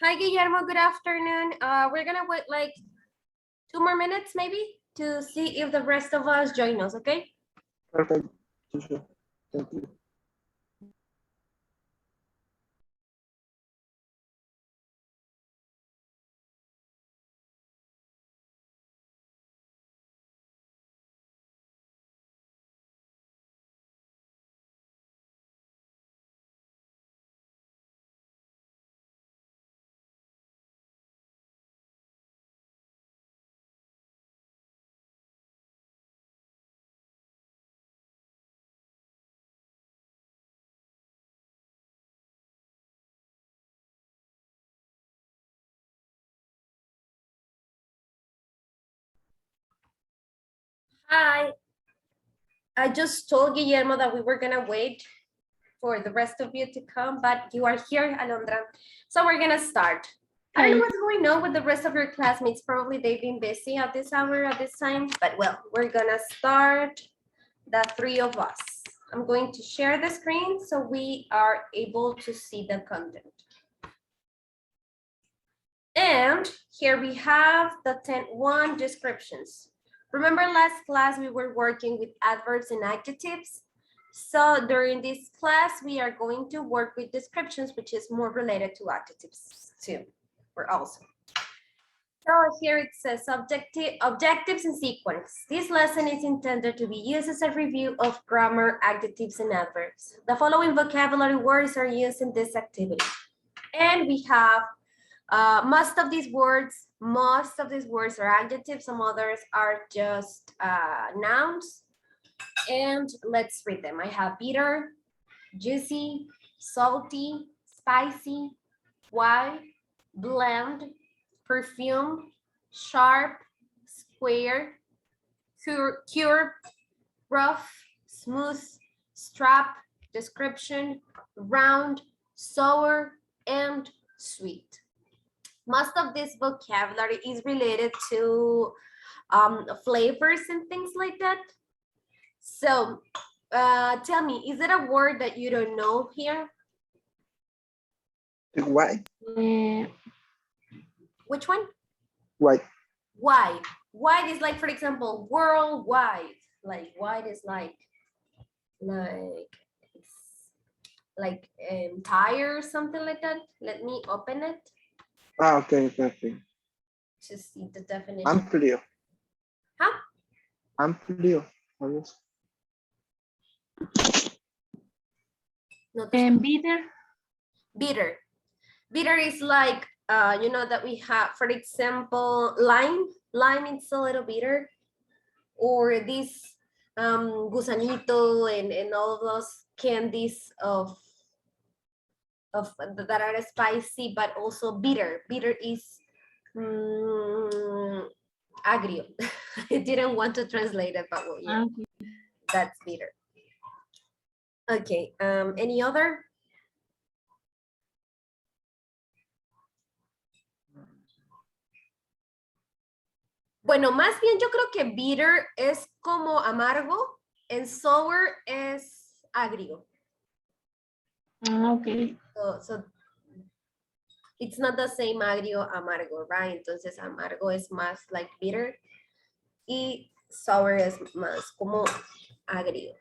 Hi, Guillermo. Good afternoon. We're gonna wait like 2 more minutes maybe to see if the rest of us join us, okay? Perfect, teacher. Thank you. Hi. I just told Guillermo that we were gonna wait for the rest of you to come, but you are here, Alondra. So we're gonna start. I don't know what's going on with the rest of your classmates. Probably they've been busy at this hour, at this time, but well, we're gonna start, the three of us. I'm going to share the screen so we are able to see the content. And here we have the 10.1 descriptions. Remember last class we were working with adverbs and adjectives? So during this class, we are going to work with descriptions, which is more related to adjectives too, or also. So here it says objectives and sequence. This lesson is intended to be used as a review of grammar, adjectives, and adverbs. The following vocabulary words are used in this activity. And we have most of these words are adjectives, some others are just nouns. And let's read them. I have bitter, juicy, salty, spicy, white, bland, perfume, sharp, square, curved, rough, smooth, strap, description, round, sour, and sweet. Most of this vocabulary is related to flavors and things like that. So tell me, is it a word that you don't know here? White. Which one? White. Wide. Wide is like, for example, worldwide. Like wide is like tire or something like that. Let me open it Ah, okay, perfect. to see the definition. Amplio. Huh? Amplio. No, bitter. bitter. Bitter is like, you know, that we have, for example, lime. Lime is a little bitter. Or this gusanito and all of those candies of that are spicy but also bitter. Bitter is agrio. I didn't want to translate it, but well, yeah, Okay. that's bitter. Okay, any other? Bueno, más bien yo creo que bitter es como amargo and sour es agrio. Okay. So it's not the same agrio amargo, right? Entonces amargo es más like bitter y sour es más como agrio.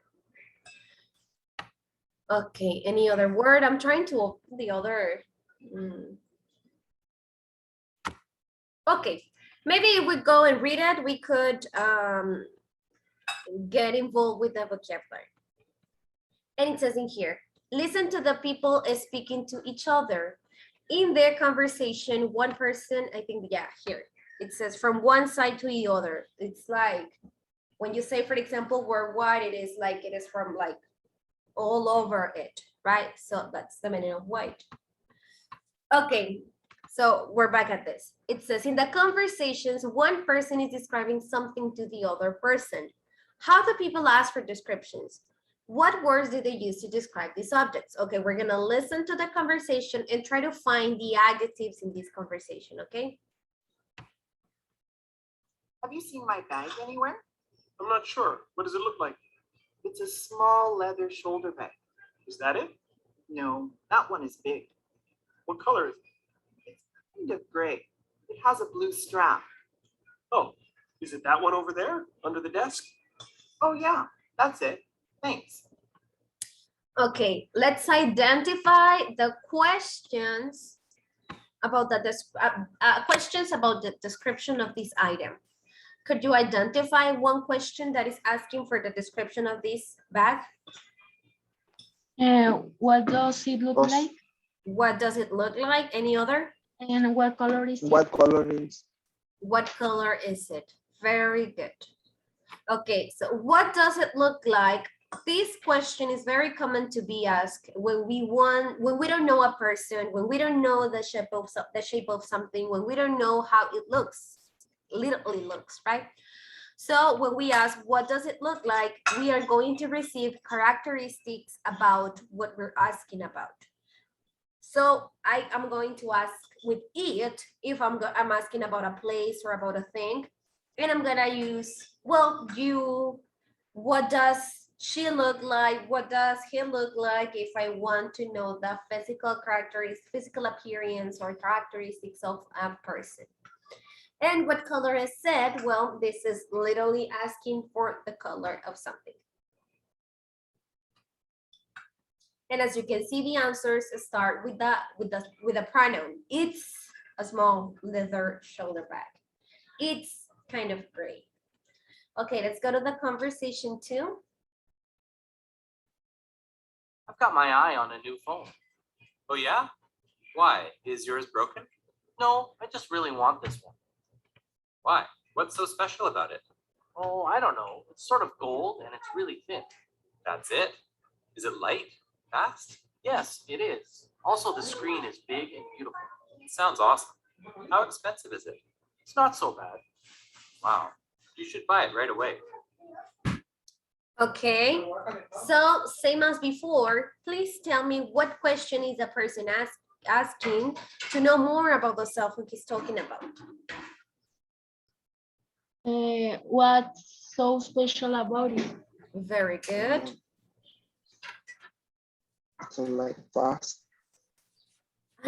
Okay, any other word? I'm trying to open the other. Okay, maybe if we go and read it, we could get involved with the vocabulary. And it says in here, listen to the people speaking to each other. In their conversation, one person, I think, yeah, here, it says from one side to the other. It's like, when you say, for example, worldwide, it is like, it is from like all over it, right? So that's the meaning of white. Okay, so we're back at this. It says in the conversations, one person is describing something to the other person. How do people ask for descriptions? What words do they use to describe these objects? Okay, we're gonna listen to the conversation and try to find the adjectives in this conversation, okay? Have you seen my bag anywhere? I'm not sure. What does it look like? It's a small leather shoulder bag. Is that it? No, that one is big. What color is it? It's kind of gray. It has a blue strap. Oh, is it that one over there under the desk? Oh yeah, that's it. Thanks. Okay, let's identify the questions about the questions about the description of this item. Could you identify one question that is asking for the description of this bag? What does it look Dos. like? What does it look like? Any other? And what color is it? What color is? What color is it? Very good. Okay, so what does it look like? This question is very common to be asked when we don't know a person, when we don't know the shape of something, when we don't know how it looks, literally looks, right? So when we ask, what does it look like? We are going to receive characteristics about what we're asking about. So I am going to ask with it, if I'm asking about a place or about a thing, and I'm gonna use, well, what does she look like? What does he look like? If I want to know the physical characteristics, physical appearance or characteristics of a person. And what color is said? Well, this is literally asking for the color of something. And as you can see, the answers start with a pronoun. It's a small leather shoulder bag. It's kind of gray. Okay, let's go to the conversation too. I've got my eye on a new phone. Oh yeah? Why? Is yours broken? No, I just really want this one. Why? What's so special about it? Oh, I don't know. It's sort of gold and it's really thin. That's it? Is it light? Fast? Yes, it is. Also, the screen is big and beautiful. It sounds awesome. How expensive is it? It's not so bad. Wow. You should buy it right away. Okay, so same as before, please tell me what question is the person asking to know more about the cell phone he's talking about. What's so special about it? Very good. So like fast.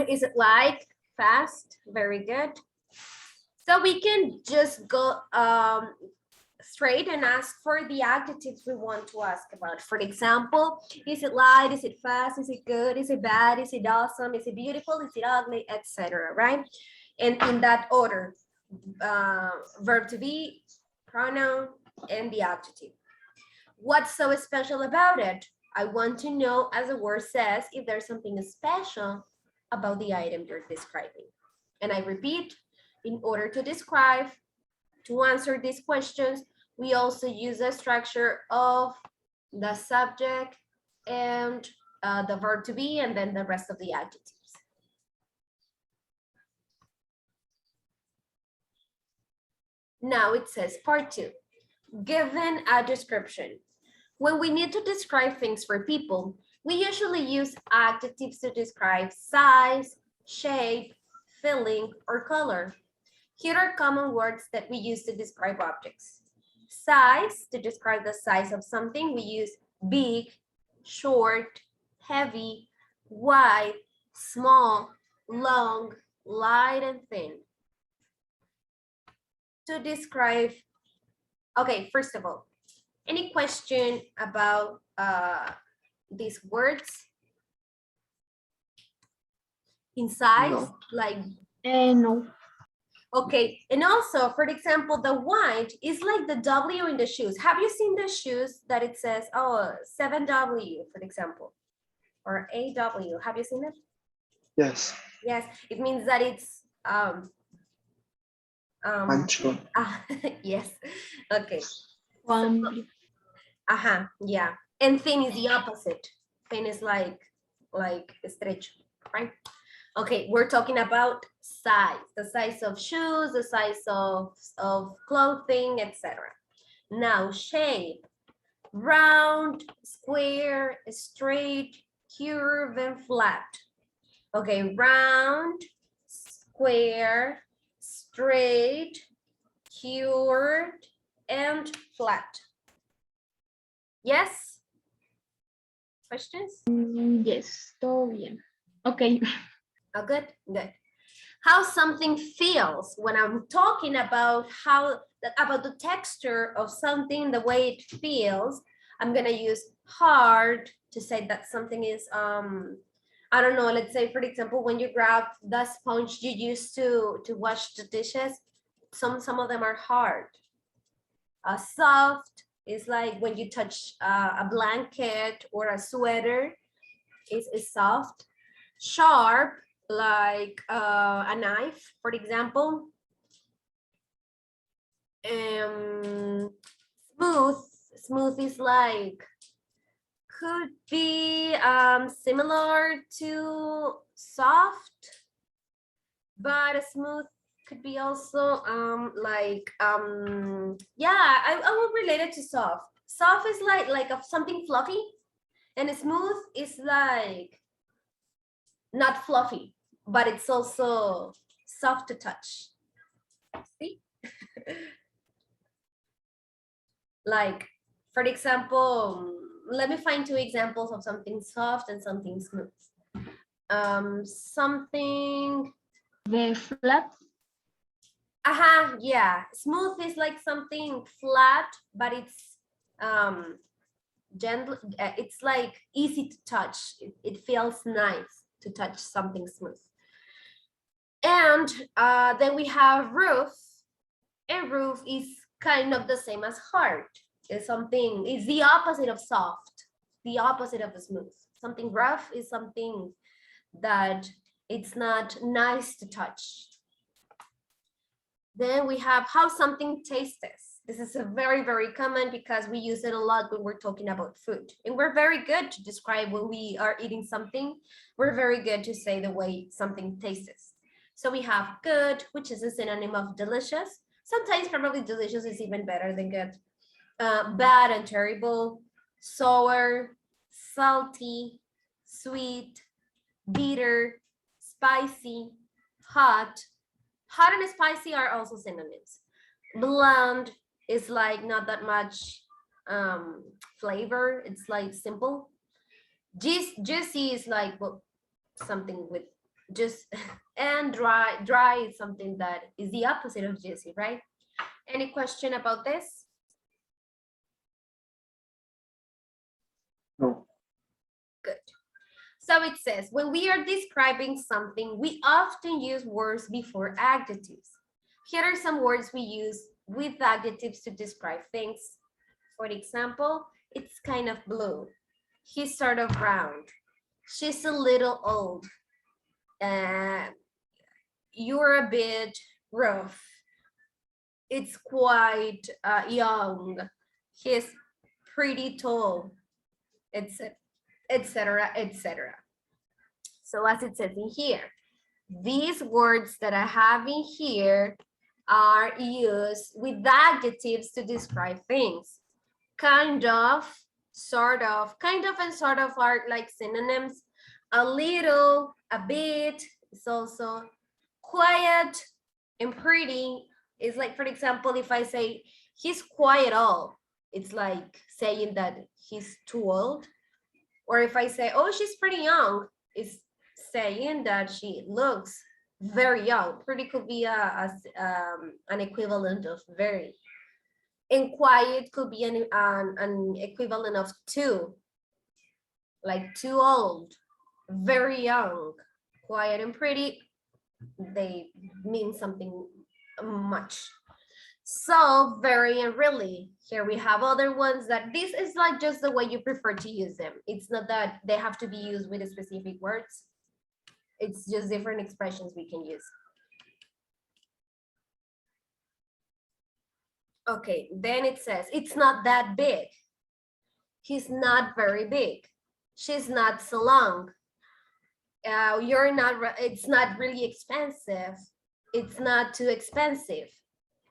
Is it like fast? Very good. So we can just go straight and ask for the adjectives we want to ask about. For example, is it light? Is it fast? Is it good? Is it bad? Is it awesome? Is it beautiful? Is it ugly? Etc. Right? And in that order, verb to be, pronoun, and the adjective. What's so special about it? I want to know, as the word says, if there's something special about the item you're describing. And I repeat, in order to describe, to answer these questions, we also use the structure of the subject and the verb to be, and then the rest of the adjectives. Now it says part 2, given a description. When we need to describe things for people, we usually use adjectives to describe size, shape, feeling, or color. Here are common words that we use to describe objects. Size, to describe the size of something, we use big, short, heavy, wide, small, long, light, and thin. To describe, okay, first of all, any question about these words? In size, No. like No. okay, and also, for example, the white is like the W in the shoes. Have you seen the shoes that it says, oh, 7W, for example, or AW? Have you seen it? Yes. Yes, it means that it's Ancho. yes, okay. Amplio. Yeah, and thin is the opposite. Thin is like estrecho, right? Okay, we're talking about size, the size of shoes, the size of clothing, etc. Now, shape, round, square, straight, curve, and flat. Okay, round, square, straight, curved, and flat. Yes? Questions? Yes, todo bien. Okay. Oh, good, good. how something feels when I'm talking about about the texture of something, the way it feels. I'm gonna use hard to say that something is I don't know, let's say for example, when you grab the sponge you use to wash the dishes, some of them are hard. Soft is like when you touch a blanket or a sweater, is soft. Sharp, like a knife, for example. Smooth is like, could be similar to soft, but smooth could be also yeah, I would relate it to soft. Soft is like something fluffy, and smooth is like not fluffy, but it's also soft to touch. See? Like, for example, let me find two examples of something soft and something smooth. Something. The flat. Yeah. Smooth is like something flat, but it's gentle. It's like easy to touch. It feels nice to touch something smooth. And then we have roof. And roof is kind of the same as hard. It's something, it's the opposite of soft, the opposite of smooth. Something rough is something that it's not nice to touch. Then we have how something tastes. This is a very, very common because we use it a lot when we're talking about food. And we're very good to describe when we are eating something. We're very good to say the way something tastes. So we have good, which is a synonym of delicious. Sometimes probably delicious is even better than good. Bad and terrible, sour, salty, sweet, bitter, spicy, hot. Hot and spicy are also synonyms. Bland is like not that much flavor. It's like simple. Juicy is like, well, something with just, and dry is something that is the opposite of juicy, right? Any question about this? No. Good. So it says, when we are describing something, we often use words before adjectives. Here are some words we use with adjectives to describe things. For example, it's kind of blue. He's sort of round. She's a little old. You're a bit rough. It's quite young. He's pretty tall, etc., etc., etc. So as it says in here, these words that I have in here are used with adjectives to describe things. Kind of, sort of, kind of and sort of are like synonyms. A little, a bit is also quiet, and pretty is like, for example, if I say he's quite old, it's like saying that he's too old. Or if I say, oh, she's pretty young, it's saying that she looks very young. Pretty could be an equivalent of very. And quiet could be an equivalent of too. Like too old, very young, quiet and pretty, they mean something much. So very and really, here we have other ones that this is like just the way you prefer to use them. It's not that they have to be used with specific words. It's just different expressions we can use. Okay, then it says, it's not that big. He's not very big. She's not so long. It's not really expensive. It's not too expensive.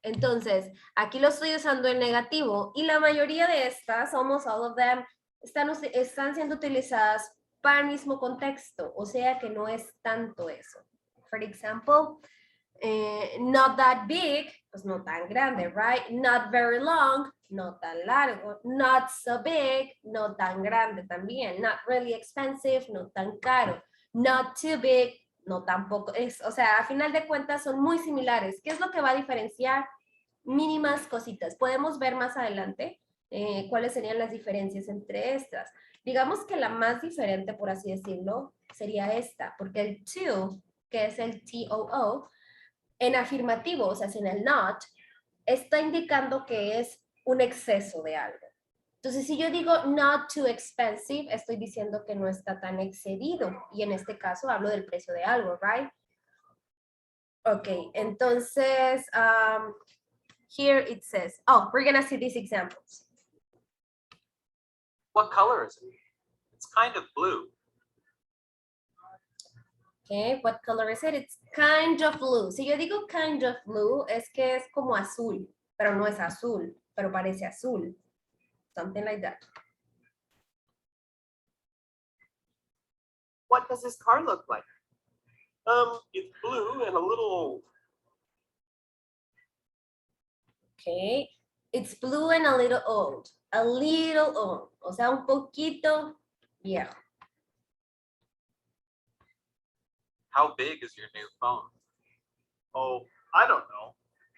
Entonces, aquí lo estoy usando en negativo y la mayoría de estas, almost all of them, están siendo utilizadas para el mismo contexto, o sea que no es tanto eso. For example, not that big, pues no tan grande, right? Not very long, no tan largo. Not so big, no tan grande también. Not really expensive, no tan caro. Not too big, No, tampoco es, o sea, a final de cuentas son muy similares. ¿Qué es lo que va a diferenciar? Mínimas cositas. Podemos ver más adelante cuáles serían las diferencias entre estas. Digamos que la más diferente, por así decirlo, sería esta, porque el to, que es el TOO, en afirmativo, o sea, en el not, está indicando que es un exceso de algo. Entonces, si yo digo not too expensive, estoy diciendo que no está tan excedido. Y en este caso hablo del precio de algo, right? Ok, entonces, here it says, oh, we're gonna see these examples. What color is it? It's kind of blue. Okay, what color is it? It's kind of blue. Si yo digo kind of blue, es que es como azul, pero no es azul, pero parece azul. Something like that. What does his car look like? It's blue and a little old. Okay, it's blue and a little old. A little old. O sea, un poquito viejo. How big is your new phone? Oh, I don't know.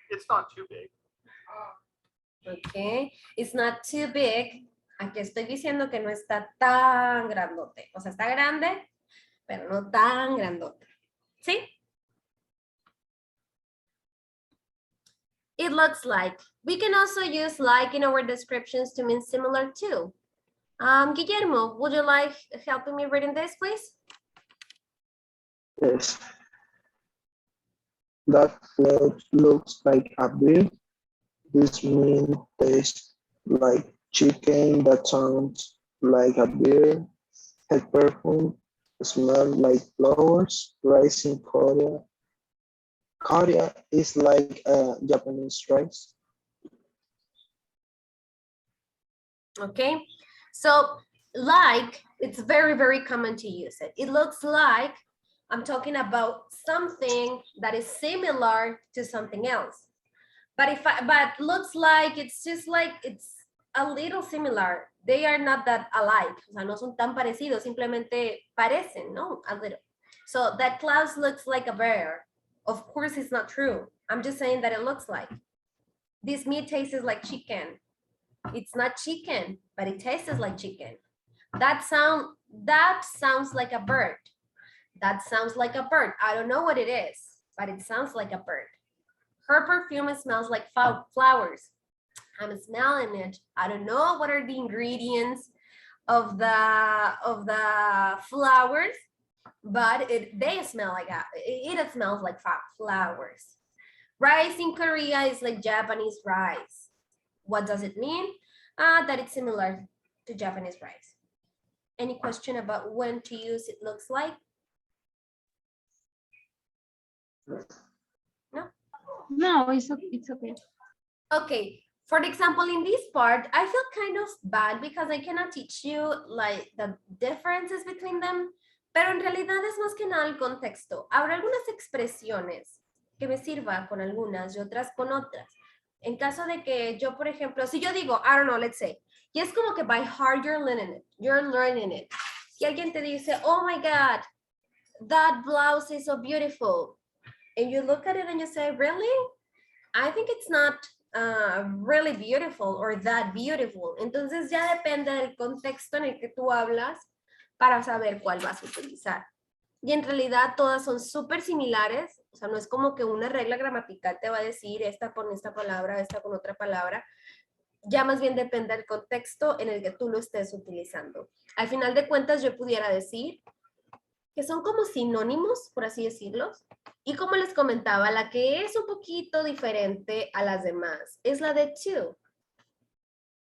It's not too big. Okay, it's not too big. Aquí estoy diciendo que no está tan grandote. O sea, está grande, pero no tan grandote. ¿Sí? It looks like. We can also use like in our descriptions to mean similar to. Guillermo, would you like helping me reading this, please? Yes. That float looks like a beer. This means tastes like chicken. That sounds like a beer. Head perfume smells like flowers. Rice in Korea. Korea is like Japanese rice. Okay, so like, it's very, very common to use it. It looks like, I'm talking about something that is similar to something else. But looks like, it's just like, it's a little similar. They are not that alike. O sea, no son tan parecidos, simplemente parecen, ¿no? A little. So that cloud looks like a bear. Of course, it's not true. I'm just saying that it looks like. This meat tastes like chicken. It's not chicken, but it tastes like chicken. That sounds like a bird. That sounds like a bird. I don't know what it is, but it sounds like a bird. Her perfume smells like flowers. I'm smelling it. I don't know what are the ingredients of the flowers, but they smell like it smells like flowers. Rice in Korea is like Japanese rice. What does it mean? That it's similar to Japanese rice. Any question about when to use it looks like? No? No, it's okay. Okay, for example, in this part, I feel kind of bad because I cannot teach you like the differences between them, pero en realidad es más que nada el contexto. Habrá algunas expresiones que me sirva con algunas y otras con otras. En caso de que yo, por ejemplo, si yo digo, I don't know, let's say, y es como que by heart you're learning it. Y alguien te dice, oh my God, that blouse is so beautiful. And you look at it and you say, really? I think it's not really beautiful or that beautiful. Entonces ya depende del contexto en el que tú hablas para saber cuál vas a utilizar. Y en realidad todas son súper similares, o sea, no es como que una regla gramatical te va a decir esta con esta palabra, esta con otra palabra, ya más bien depende del contexto en el que tú lo estés utilizando. Al final de cuentas yo pudiera decir que son como sinónimos, por así decirlos, y como les comentaba, la que es un poquito diferente a las demás es la de to,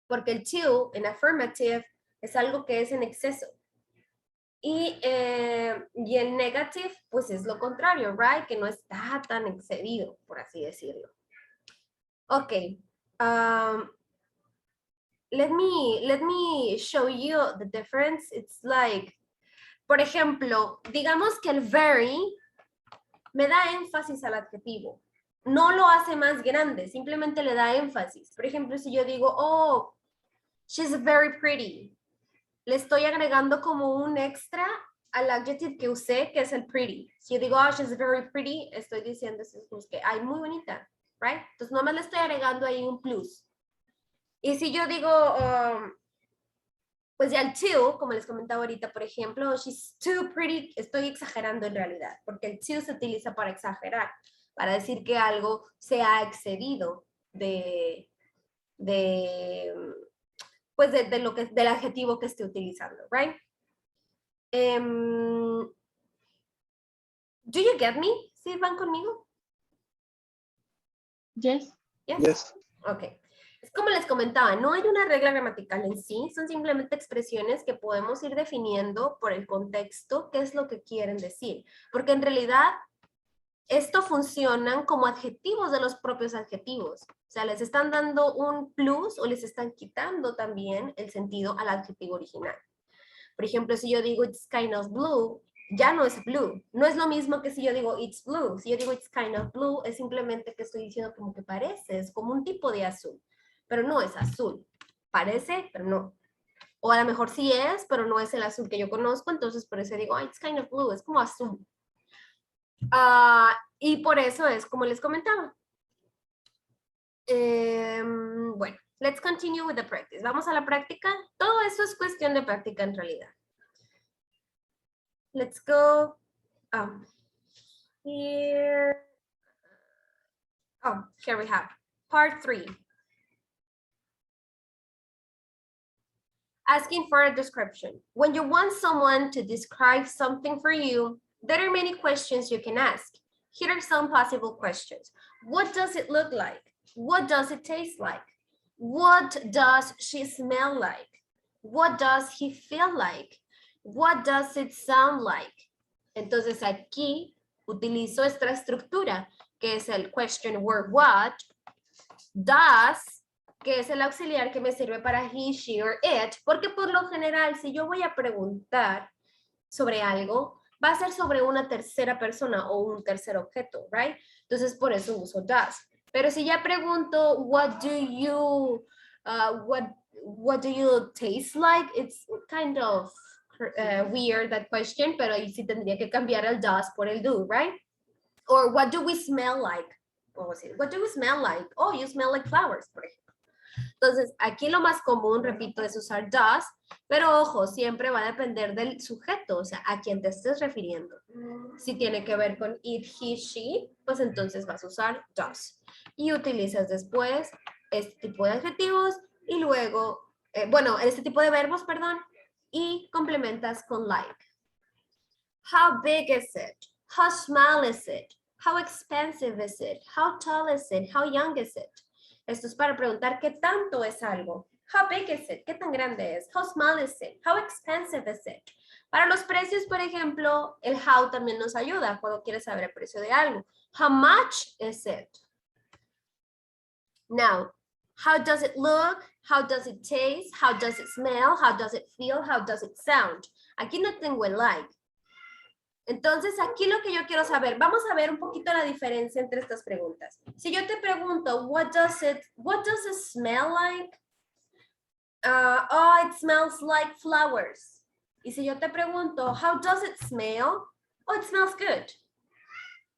porque el to en affirmative es algo que es en exceso. Y el negative, pues es lo contrario, right? Que no está tan excedido, por así decirlo. Ok. Let me show you the difference. It's like, por ejemplo, digamos que el very me da énfasis al adjetivo. No lo hace más grande, simplemente le da énfasis. Por ejemplo, si yo digo, oh, she's very pretty. Le estoy agregando como un extra al adjective que usé, que es el pretty. Si yo digo, oh, she's very pretty, estoy diciendo pues, que ay, muy bonita, right? Entonces, nomás le estoy agregando ahí un plus. Y si yo digo, pues ya el too, como les comentaba ahorita, por ejemplo, she's too pretty, estoy exagerando en realidad, porque el too se utiliza para exagerar, para decir que algo se ha excedido pues de lo que, del adjetivo que esté utilizando, right? Do you get me? ¿Sí van conmigo? Yes. Yes. Yes. Ok. Es como les comentaba, no hay una regla gramatical en sí, son simplemente expresiones que podemos ir definiendo por el contexto, qué es lo que quieren decir. Porque en realidad, esto funcionan como adjetivos de los propios adjetivos. O sea, les están dando un plus o les están quitando también el sentido al adjetivo original. Por ejemplo, si yo digo it's kind of blue, ya no es blue. No es lo mismo que si yo digo it's blue. Si yo digo it's kind of blue, es simplemente que estoy diciendo como que parece, es como un tipo de azul, pero no es azul. Parece, pero no. O a lo mejor sí es, pero no es el azul que yo conozco, entonces por eso digo, oh, it's kind of blue, es como azul. Y por eso es como les comentaba. Bueno, let's continue with the practice. Vamos a la práctica. Todo eso es cuestión de práctica en realidad. Let's go here. Oh, here we have part 3. Asking for a description. When you want someone to describe something for you, there are many questions you can ask. Here are some possible questions. What does it look like? What does it taste like? What does she smell like? What does he feel like? What does it sound like? Entonces aquí utilizo esta estructura, que es el question word what, does, que es el auxiliar que me sirve para he, she, or it, porque por lo general, si yo voy a preguntar sobre algo, va a ser sobre una tercera persona o un tercer objeto, right? Entonces, por eso uso does. Pero si ya pregunto, what do you taste like? It's kind of weird, that question, pero ahí sí tendría que cambiar el does por el do, right? Or what do we smell like? What do we smell like? Oh, you smell like flowers, por ejemplo. Entonces, aquí lo más común, repito, es usar does, pero ojo, siempre va a depender del sujeto, o sea, a quién te estés refiriendo. Si tiene que ver con it, he, she, pues entonces vas a usar does. Y utilizas después este tipo de adjetivos y luego, este tipo de verbos, perdón, y complementas con like. How big is it? How small is it? How expensive is it? How tall is it? How young is it? Esto es para preguntar qué tanto es algo. How big is it? ¿Qué tan grande es? How small is it? How expensive is it? Para los precios, por ejemplo, el how también nos ayuda cuando quieres saber el precio de algo. How much is it? Now, how does it look? How does it taste? How does it smell? How does it feel? How does it sound? Aquí no tengo el like. Entonces, aquí lo que yo quiero saber, vamos a ver un poquito la diferencia entre estas preguntas. Si yo te pregunto, what does it smell like? Oh, it smells like flowers. Y si yo te pregunto, how does it smell? Oh, it smells good.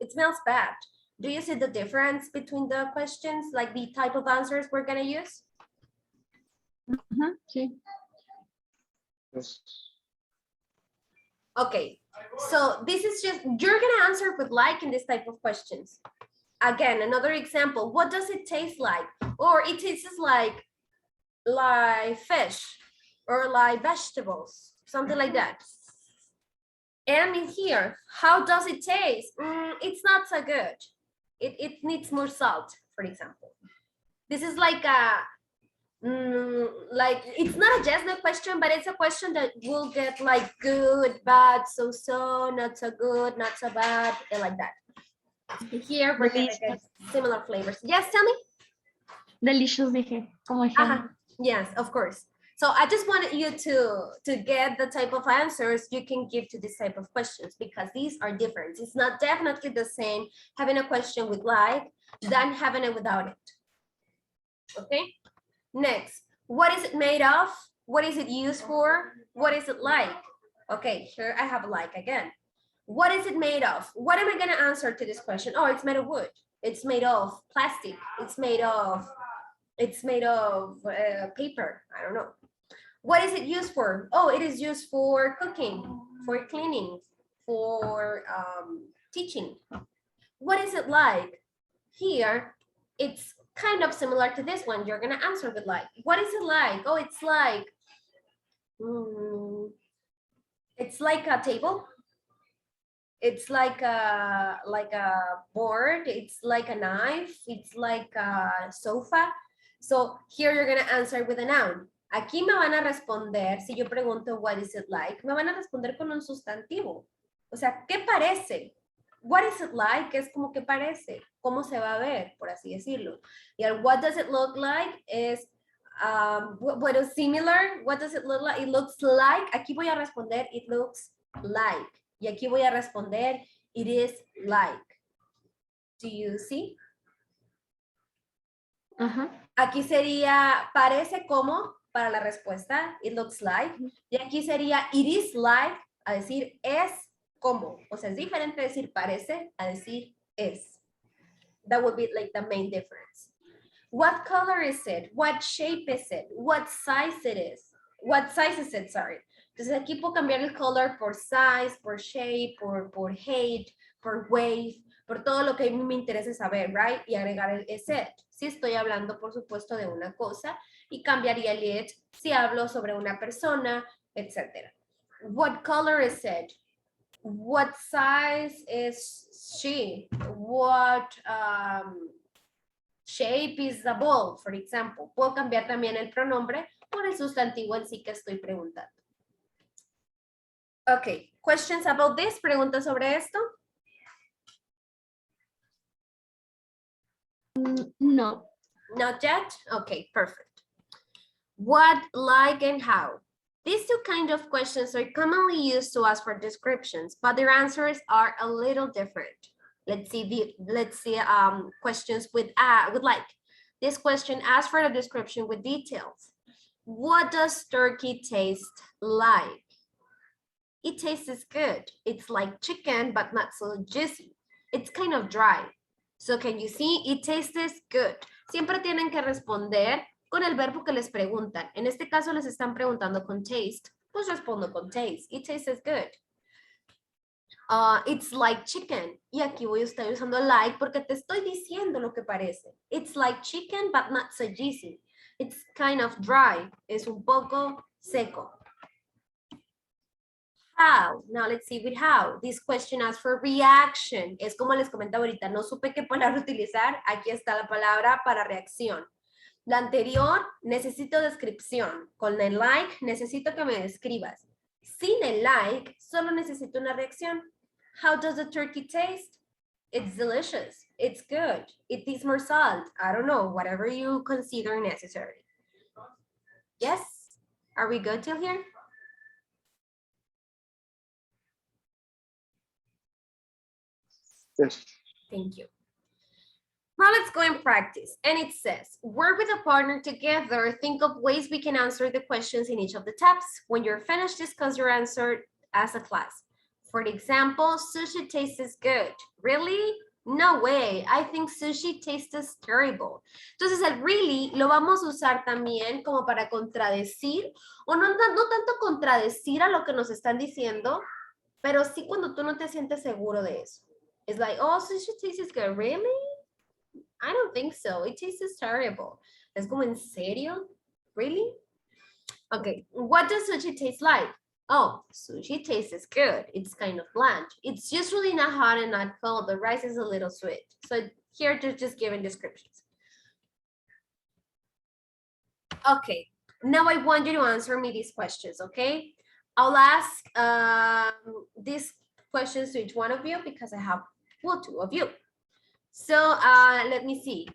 It smells bad. Do you see the difference between the questions, like the type of answers we're going to use? Sí. Yes. Okay, so this is just, you're gonna answer with like in this type of questions. Again, another example, what does it taste like? Or it tastes like fish or like vegetables, something like that. And in here, how does it taste? It's not so good. It needs more salt, for example. This is like it's not a yes no question, but it's a question that will get like good, bad, so, not so good, not so bad, and like that. Here we're gonna get similar flavors. Yes, tell me. Delicious, dije, como ejemplo. Yes, of course. So I just wanted you to get the type of answers you can give to this type of questions, because these are different. It's not definitely the same having a question with like than having it without it. Okay. Next, what is it made of? What is it used for? What is it like? Okay, here I have like again. What is it made of? What am I gonna answer to this question? Oh, it's made of wood. It's made of plastic. It's made of paper. I don't know. What is it used for? Oh, it is used for cooking, for cleaning, for teaching. What is it like? Here, it's kind of similar to this one. You're gonna answer with like. What is it like? Oh, it's like, it's like a table. It's like a board. It's like a knife. It's like a sofa. So here you're gonna answer with a noun. Aquí me van a responder, si yo pregunto what is it like, me van a responder con un sustantivo. O sea, ¿qué parece? What is it like? Es como que parece, cómo se va a ver, por así decirlo. Y el what does it look like es, what is similar, what does it look like? It looks like, aquí voy a responder, it looks like. Y aquí voy a responder, it is like. Do you see? Ajá. Aquí sería, parece como, para la respuesta, it looks like. Y aquí sería, it is like, a decir, es como. O sea, es diferente decir parece a decir es. That would be like the main difference. What color is it? What shape is it? What size it is? What size is it, sorry. Entonces aquí puedo cambiar el color por size, por shape, por height, por weight, por todo lo que a mí me interesa saber, right? Y agregar el is it. Si estoy hablando, por supuesto, de una cosa, y cambiaría el it si hablo sobre una persona, etc. What color is it? What size is she? What shape is the ball, for example. Puedo cambiar también el pronombre por el sustantivo en sí que estoy preguntando. Okay, questions about this? ¿Preguntas sobre esto? No. Not yet? Okay, perfect. What, like, and how? These two kind of questions are commonly used to ask for descriptions, but their answers are a little different. Let's see questions with like. This question asks for a description with details. What does turkey taste like? It tastes good. It's like chicken, but not so juicy. It's kind of dry. So can you see? It tastes good. Siempre tienen que responder con el verbo que les preguntan. En este caso les están preguntando con taste. Pues respondo con taste. It tastes good. It's like chicken. Y aquí voy a estar usando like porque te estoy diciendo lo que parece. It's like chicken, but not so juicy. It's kind of dry. Es un poco seco. How? Now let's see with how. This question asks for reaction. Es como les comentaba ahorita, no supe qué palabra utilizar. Aquí está la palabra para reacción. La anterior, necesito descripción. Con el like, necesito que me describas. Sin el like, solo necesito una reacción. How does the turkey taste? It's delicious. It's good. It needs more salt. I don't know, whatever you consider necessary. Yes? Are we good till here? Yes. Thank you. Now let's go and practice. And it says, work with a partner together. Think of ways we can answer the questions in each of the tabs. When you're finished, discuss your answer as a class. For example, sushi tastes good. Really? No way. I think sushi tastes terrible. Entonces el really lo vamos a usar también como para contradecir, o no tanto contradecir a lo que nos están diciendo, pero sí cuando tú no te sientes seguro de eso. It's like, oh, sushi tastes good. Really? I don't think so. It tastes terrible. Es como, ¿en serio? Really? Okay, what does sushi taste like? Oh, sushi tastes good. It's kind of bland. It's usually not hot and not cold. The rice is a little sweet. So here they're just giving descriptions. Okay, now I want you to answer me these questions, okay? I'll ask these questions to each one of you because I have, well, two of you. So let me see.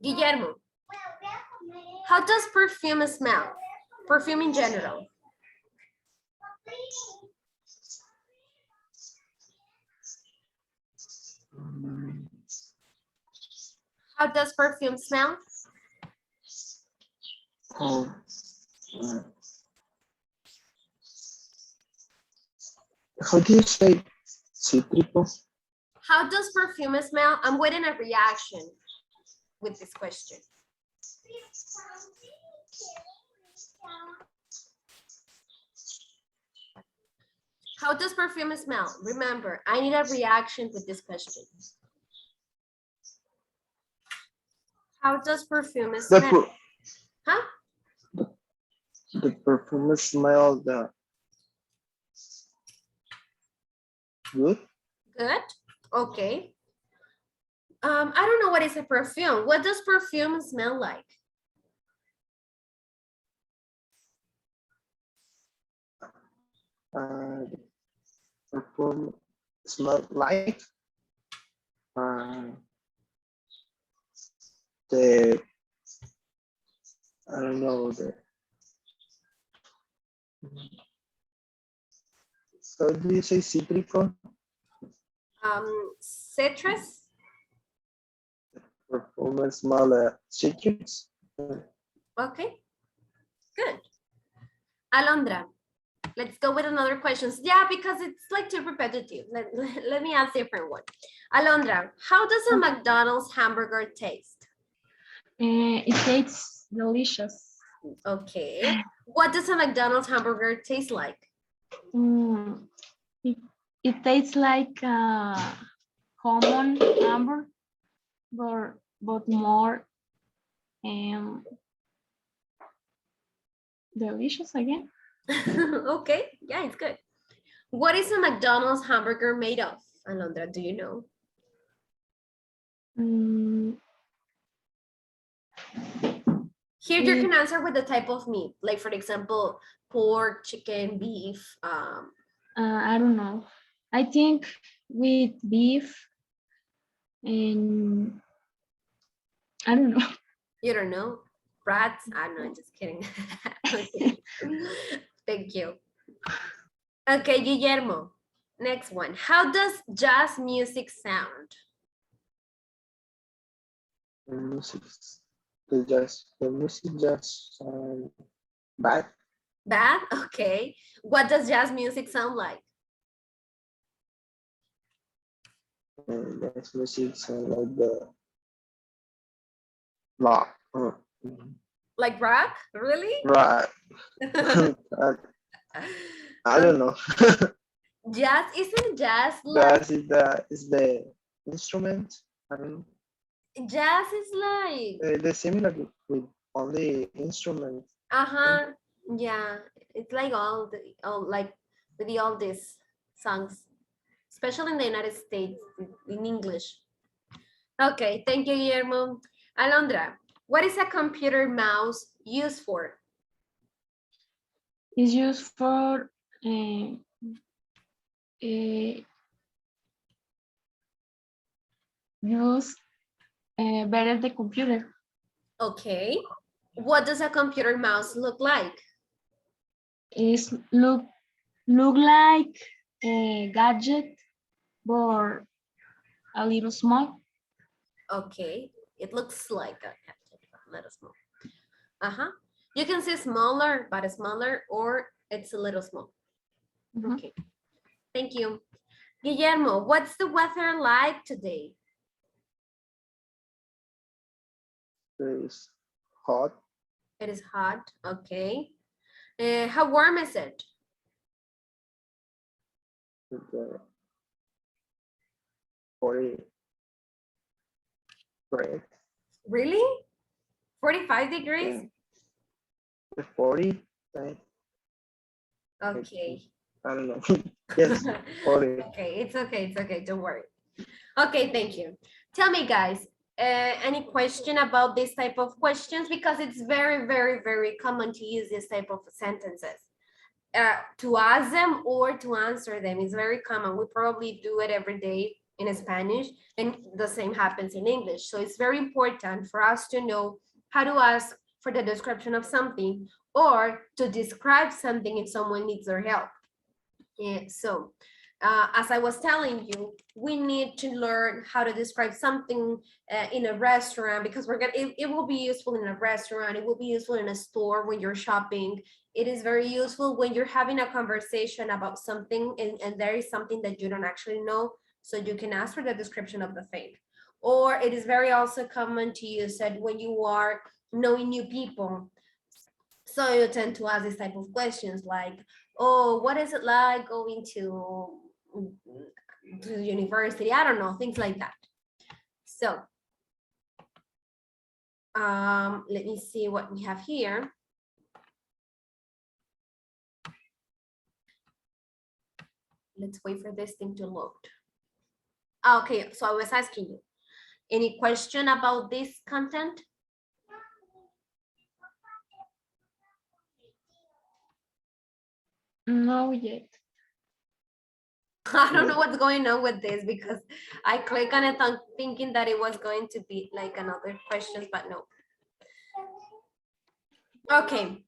Guillermo, how does perfume smell? Perfume in general. How does perfume smell? Oh, how do you say cítrico? How does perfume smell? I'm waiting a reaction with this question. How does perfume smell? Remember, I need a reaction with this question. How does perfume The, smell? per- Huh? the perfume smell the good. Good. Okay. I don't know what is a perfume. What does perfume smell like? The perfume smell like the I don't know the how do you say cítrico? Citrus. Perfume smell citrus. Okay. Good. Alondra, let's go with another questions. Yeah, because it's like too repetitive. Let me ask a different one. Alondra, how does a McDonald's hamburger taste? It tastes delicious. Okay. What does a McDonald's hamburger taste like? Mm, it tastes like common hamburger, but more delicious again. Okay, yeah, it's good. What is a McDonald's hamburger made of? Alondra, do you know? Mm, Here you can answer with the type of meat, like for example, pork, chicken, beef. I don't know. I think with beef and I don't know. You don't know? Rats? I don't know, just kidding. Okay. Thank you. Okay, Guillermo. Next one. How does jazz music sound? The music just bad. Bad? Okay. What does jazz music sound like? That's music sound like the rock. Like rock? Really? Right. I don't know. Jazz, isn't jazz like, That is the instrument. I don't know. jazz is like, They're similar with only instrument. uh-huh, yeah. It's like all like with all these songs, especially in the United States in English. Okay, thank you, Guillermo. Alondra, what is a computer mouse used for? It's used for use better the computer. Okay. What does a computer mouse look like? It's look like a gadget, but a little small. Okay. It looks like a little small. Uh-huh. You can say smaller, but smaller, or it's a little small. Mhm. Okay. Thank you. Guillermo, what's the weather like today? It's hot. It is hot. Okay. How warm is it? With the 40 grade. Really? 45 degrees? The 40, right? Okay. I don't know. Yes, 40. Okay, it's okay, it's okay, don't worry. Okay, thank you. Tell me guys, any question about this type of questions? Because it's very, very, very common to use this type of sentences. To ask them or to answer them is very common. We probably do it every day in Spanish, and the same happens in English. So it's very important for us to know how to ask for the description of something or to describe something if someone needs our help. Yeah, so as I was telling you, we need to learn how to describe something in a restaurant, because it will be useful in a restaurant, it will be useful in a store when you're shopping. It is very useful when you're having a conversation about something and there is something that you don't actually know, so you can ask for the description of the thing. Or it is very also common to use it when you are knowing new people. So you tend to ask this type of questions like, oh, what is it like going to the university? I don't know, things like that. So let me see what we have here. Let's wait for this thing to load. Okay, so I was asking you, any question about this content? No yet. I don't know what's going on with this because I click on it thinking that it was going to be like another question, but no. Okay,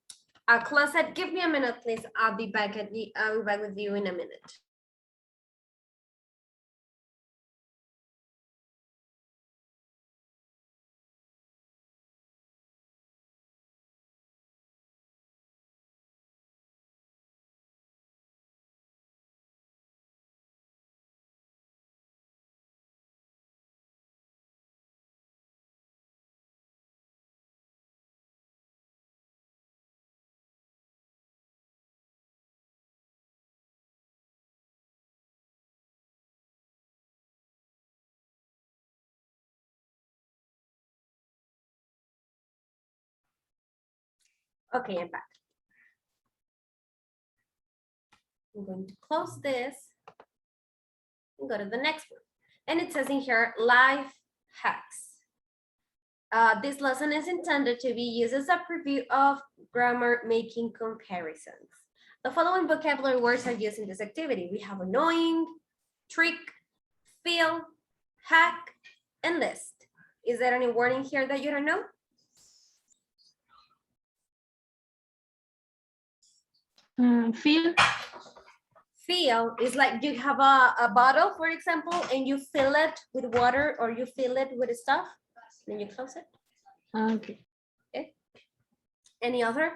Closet, give me a minute, please. I'll be back with you in a minute. Okay, I'm back. I'm going to close this and go to the next one. And it says in here, life hacks. This lesson is intended to be used as a preview of grammar making comparisons. The following vocabulary words are used in this activity. We have annoying, trick, feel, hack, and list. Is there any word in here that you don't know? Feel. Fill is like you have a bottle, for example, and you fill it with water or you fill it with stuff, then you close it. Okay. Okay. Any other?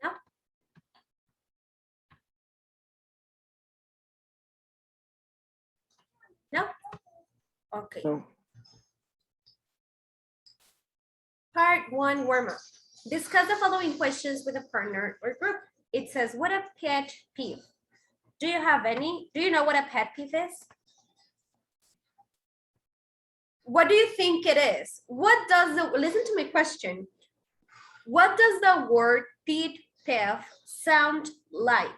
No? No? Okay. No. Part 1 warm-up. Discuss the following questions with a partner or group. It says, what a pet peeve? Do you have any? Do you know what a pet peeve is? What do you think it is? What does the, listen to my question. What does the word pet peeve sound like?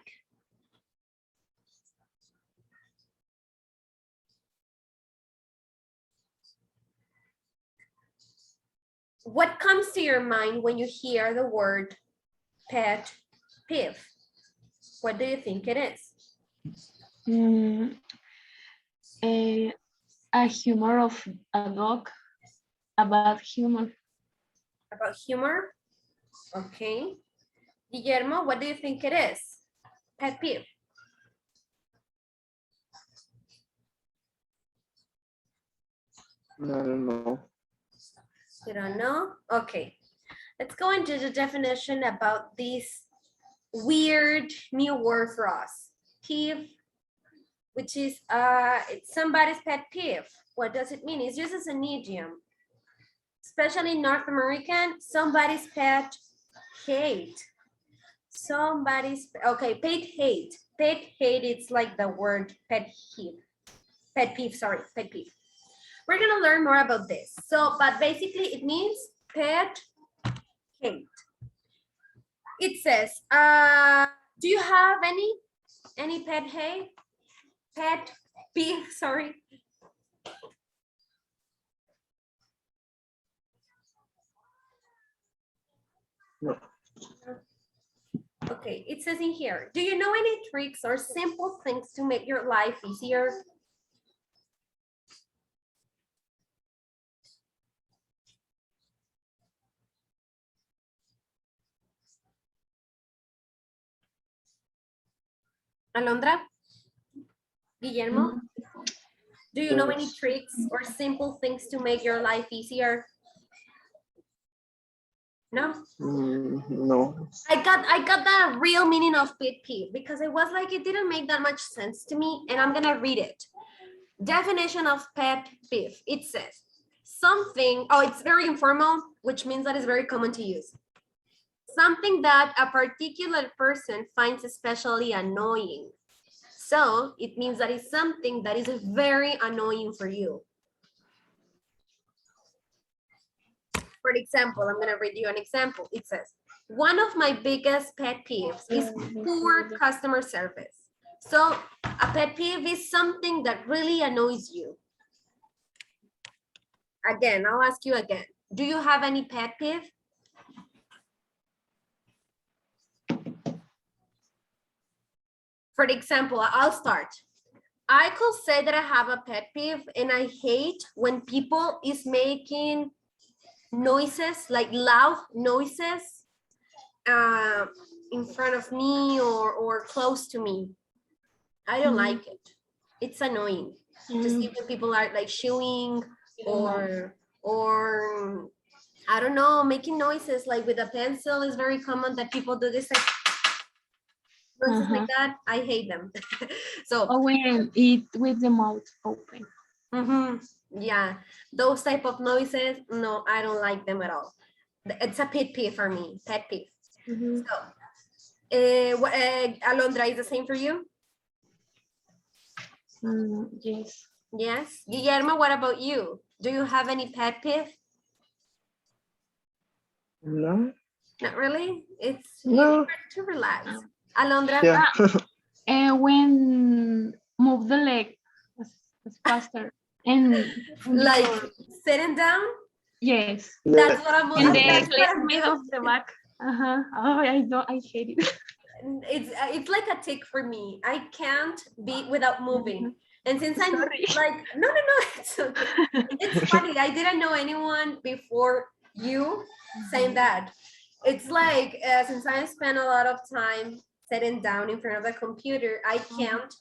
What comes to your mind when you hear the word pet peeve? What do you think it is? A humor of a dog, a bad humor. About humor? Okay. Guillermo, what do you think it is? Pet peeve. I don't know. You don't know? Okay. Let's go into the definition about this weird new word for us. Peeve, which is it's somebody's pet peeve. What does it mean? It's used as an idiom. Especially in North American, somebody's pet hate. Somebody's, okay, pet hate. Pet hate, it's like the word pet peeve. Pet peeve, sorry, pet peeve. We're gonna learn more about this. So, but basically it means pet hate. It says, do you have any pet hate? Pet peeve, sorry. No. Okay, it says in here, do you know any tricks or simple things to make your life easier? Alondra? Guillermo? Do you know any Yes. tricks or simple things to make your life easier? No? No. I got the real meaning of pet peeve because it was like it didn't make that much sense to me, and I'm gonna read it. Definition of pet peeve. It says something, oh, it's very informal, which means that it's very common to use. Something that a particular person finds especially annoying. So it means that it's something that is very annoying for you. For example, I'm gonna read you an example. It says, one of my biggest pet peeves is poor customer service. So a pet peeve is something that really annoys you. Again, I'll ask you again. Do you have any pet peeve? For example, I'll start. I could say that I have a pet peeve and I hate when people is making noises, like loud noises in front of me or close to me. I don't like it. It's annoying to see when people are like chewing or I don't know, making noises like with a pencil is very common that people do this like noises like that. I hate them. So Or when eat with the mouth open. yeah, those type of noises, no, I don't like them at all. It's a pet peeve for me, pet peeve. So, Alondra, is the same for you? Yes. Yes. Guillermo, what about you? Do you have any pet peeve? No. Not really. It's No. to relax. Alondra, Yeah. And when move the leg faster and like sitting down. yes. That's what I'm. And the That's what I'm made of the back. Oh, I hate it. It's like a tick for me. I can't be without moving. And since I'm Sorry. like, no, it's okay. It's funny. I didn't know anyone before you saying that. It's like since I spend a lot of time sitting down in front of the computer, I can't.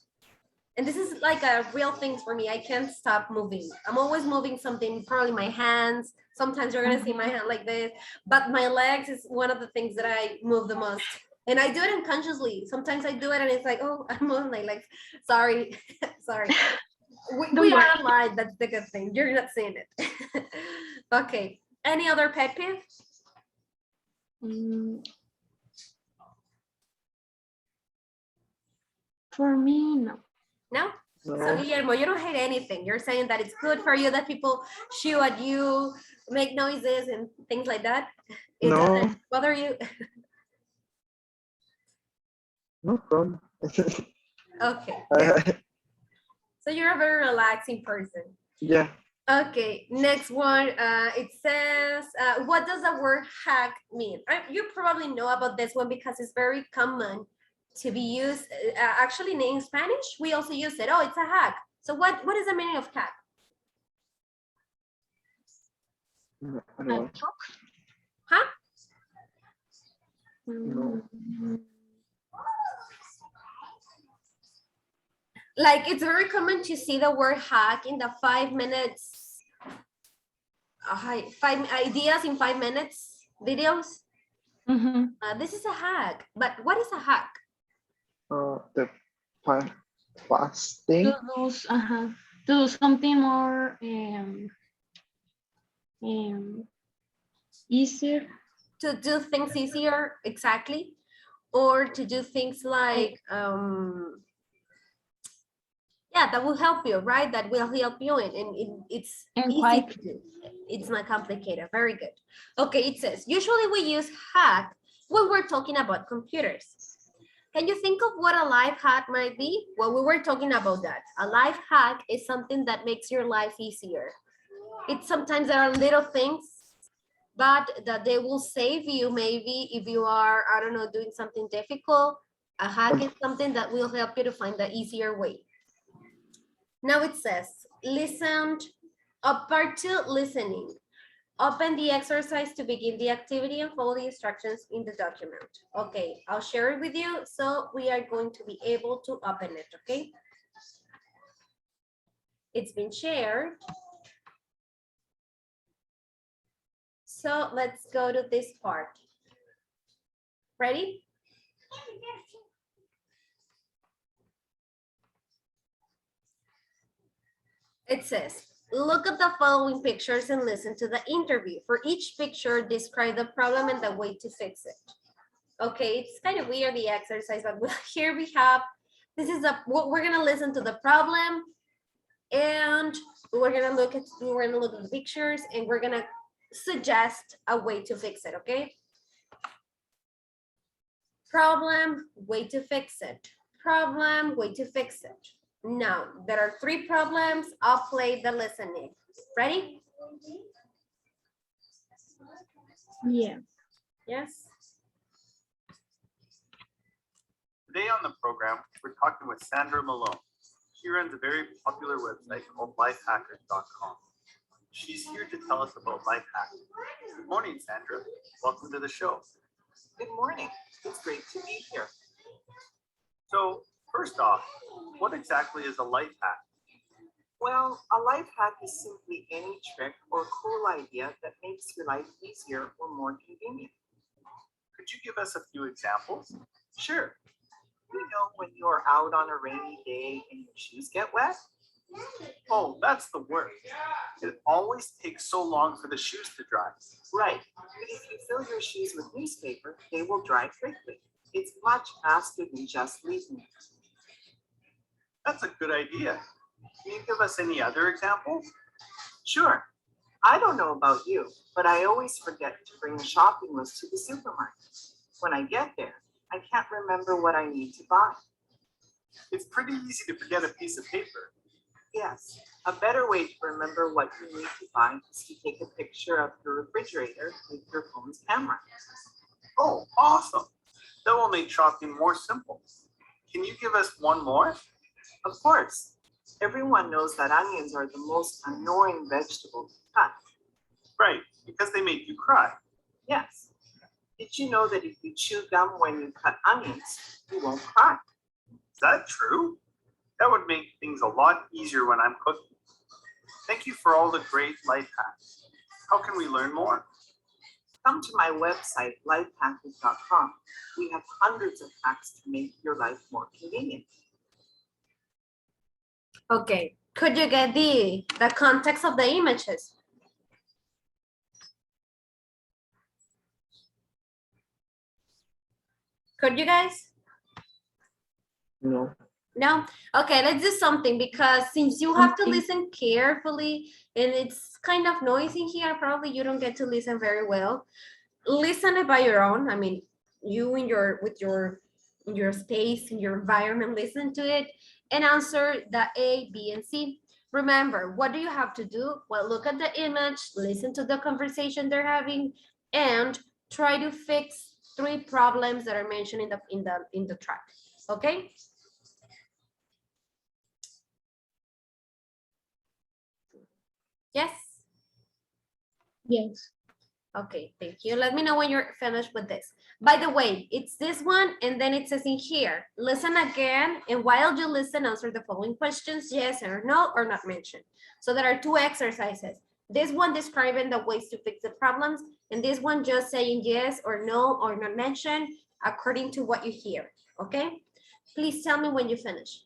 And this is like a real thing for me. I can't stop moving. I'm always moving something, probably my hands. Sometimes you're gonna see my hand like this, but my legs is one of the things that I move the most. And I do it unconsciously. Sometimes I do it and it's like, oh, I'm moving my legs. Sorry, sorry. We are alive, that's the good thing. You're not seeing it. Okay, any other pet peeve? For me, no. No? No. So Guillermo, you don't hate anything. You're saying that it's good for you that people chew at you, make noises and things like that. It No. doesn't bother you? No problem. Okay. I- So you're a very relaxing person. yeah. Okay, next one. It says, what does the word hack mean? You probably know about this one because it's very common to be used. Actually, in Spanish, we also use it. Oh, it's a hack. So what is the meaning of hack? I don't know. Huh? No. Like it's very common to see the word hack in the 5 minutes, 5 ideas in 5 minutes videos. This is a hack, but what is a hack? The fasting. To do something more easier. To do things easier, exactly. Or to do things like, yeah, that will help you, right? That will help you and it's easy to do. It's not complicated. Very good. Okay, it says, usually we use hack when we're talking about computers. Can you think of what a life hack might be? Well, we were talking about that. A life hack is something that makes your life easier. It's sometimes there are little things, but that they will save you maybe if you are, I don't know, doing something difficult. A hack is something that will help you to find the easier way. Now it says, part 2, listening. Open the exercise to begin the activity and follow the instructions in the document. Okay, I'll share it with you. So we are going to be able to open it, okay? It's been shared. So let's go to this part. Ready? It says, look at the following pictures and listen to the interview. For each picture, describe the problem and the way to fix it. Okay, it's kind of weird, the exercise, but here we have, this is we're gonna listen to the problem and we're gonna look at the pictures and we're gonna suggest a way to fix it, okay? Problem, way to fix it. Problem, way to fix it. Now, there are 3 problems. I'll play the listening. Ready? Yeah. Yes. Today on the program, we're talking with Sandra Malone. She runs a very popular website called lifehackers.com. She's here to tell us about life hacking. Good morning, Sandra. Welcome to the show. Good morning. It's great to be here. So, first off, what exactly is a life hack? Well, a life hack is simply any trick or cool idea that makes your life easier or more convenient. Could you give us a few examples? Sure. You know when you're out on a rainy day and your shoes get wet? Oh, that's the worst. It always takes so long for the shoes to dry. Right. But if you fill your shoes with newspaper, they will dry quickly. It's much faster than just leaving them. That's a good idea. Can you give us any other examples? Sure. I don't know about you, but I always forget to bring a shopping list to the supermarket. When I get there, I can't remember what I need to buy. It's pretty easy to forget a piece of paper. Yes, a better way to remember what you need to buy is to take a picture of your refrigerator with your phone's camera. Oh, awesome. That will make shopping more simple. Can you give us one more? Of course, everyone knows that onions are the most annoying vegetable to cut. Right, because they make you cry. Yes. Did you know that if you chew gum when you cut onions, you won't cry? Is that true? That would make things a lot easier when I'm cooking. Thank you for all the great life hacks. How can we learn more? Come to my website, lifehackers.com. We have hundreds of hacks to make your life more convenient. Okay, could you get the context of the images? Could you guys? No. No? Okay, let's do something because since you have to listen carefully and it's kind of noisy here, probably you don't get to listen very well. Listen it by your own. I mean, you in your space, in your environment, listen to it and answer the A, B, and C. Remember, what do you have to do? Well, look at the image, listen to the conversation they're having, and try to fix 3 problems that are mentioned in the track. Okay? Yes. Yes. Okay, thank you. Let me know when you're finished with this. By the way, it's this one, and then it says in here, listen again, and while you listen, answer the following questions, yes or no, or not mentioned. So there are 2 exercises. This one describing the ways to fix the problems, and this one just saying yes or no, or not mentioned, according to what you hear, okay? Please tell me when you finish.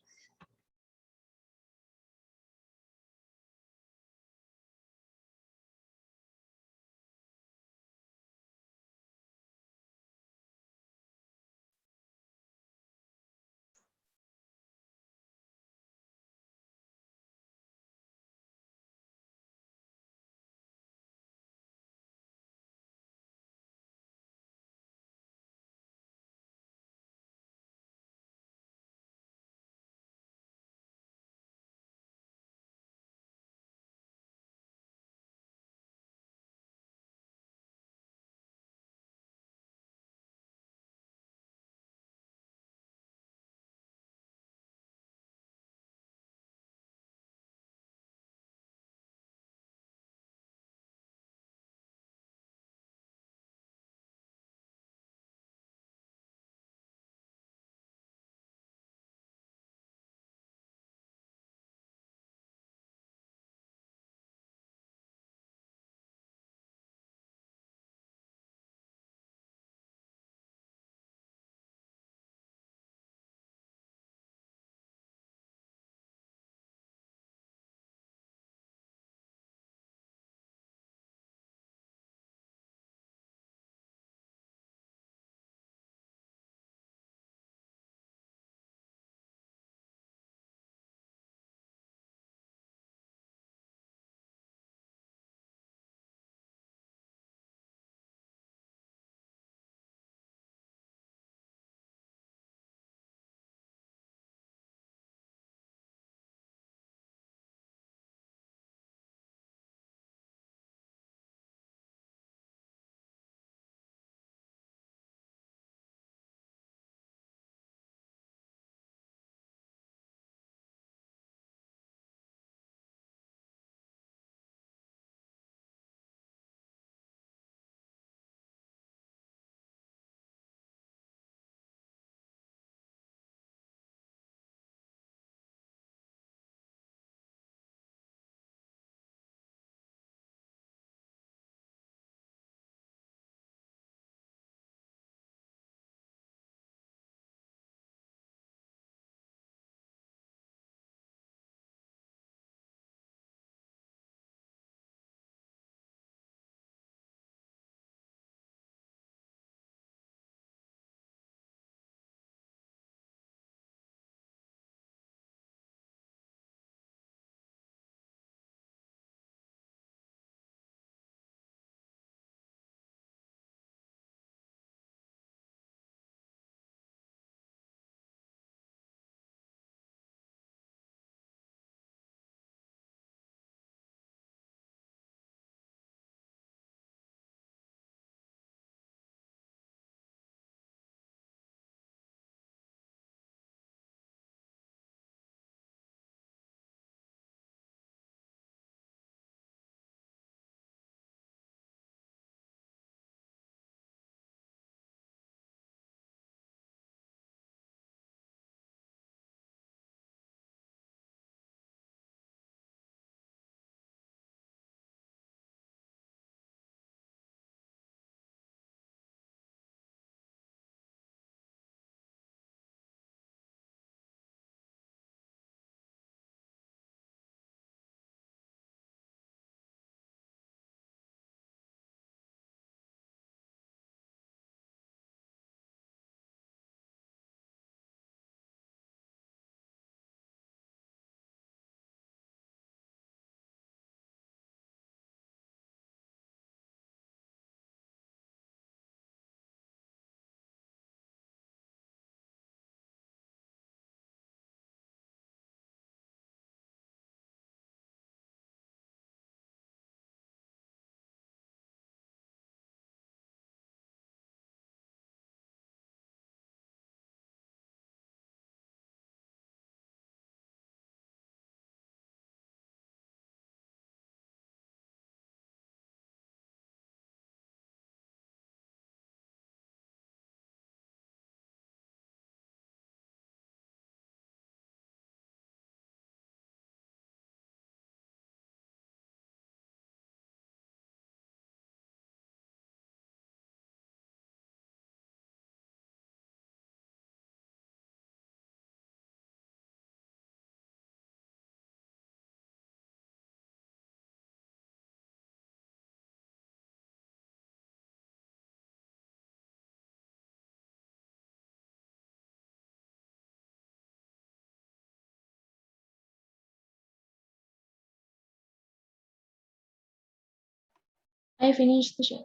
I finished the check.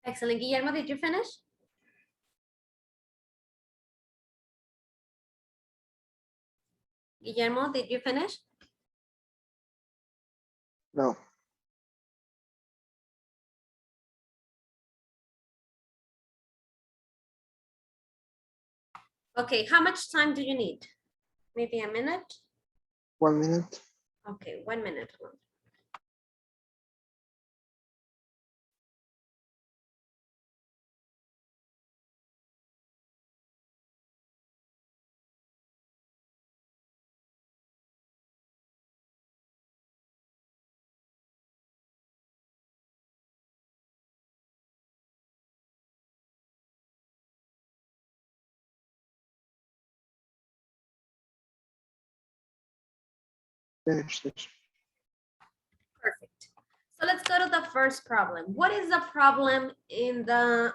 Excellent. Guillermo, did you finish? Guillermo, did you finish? No. Okay, how much time do you need? Maybe a minute? 1 minute. Okay, 1 minute. Finish this. Perfect. So let's go to the first problem. What is the problem in the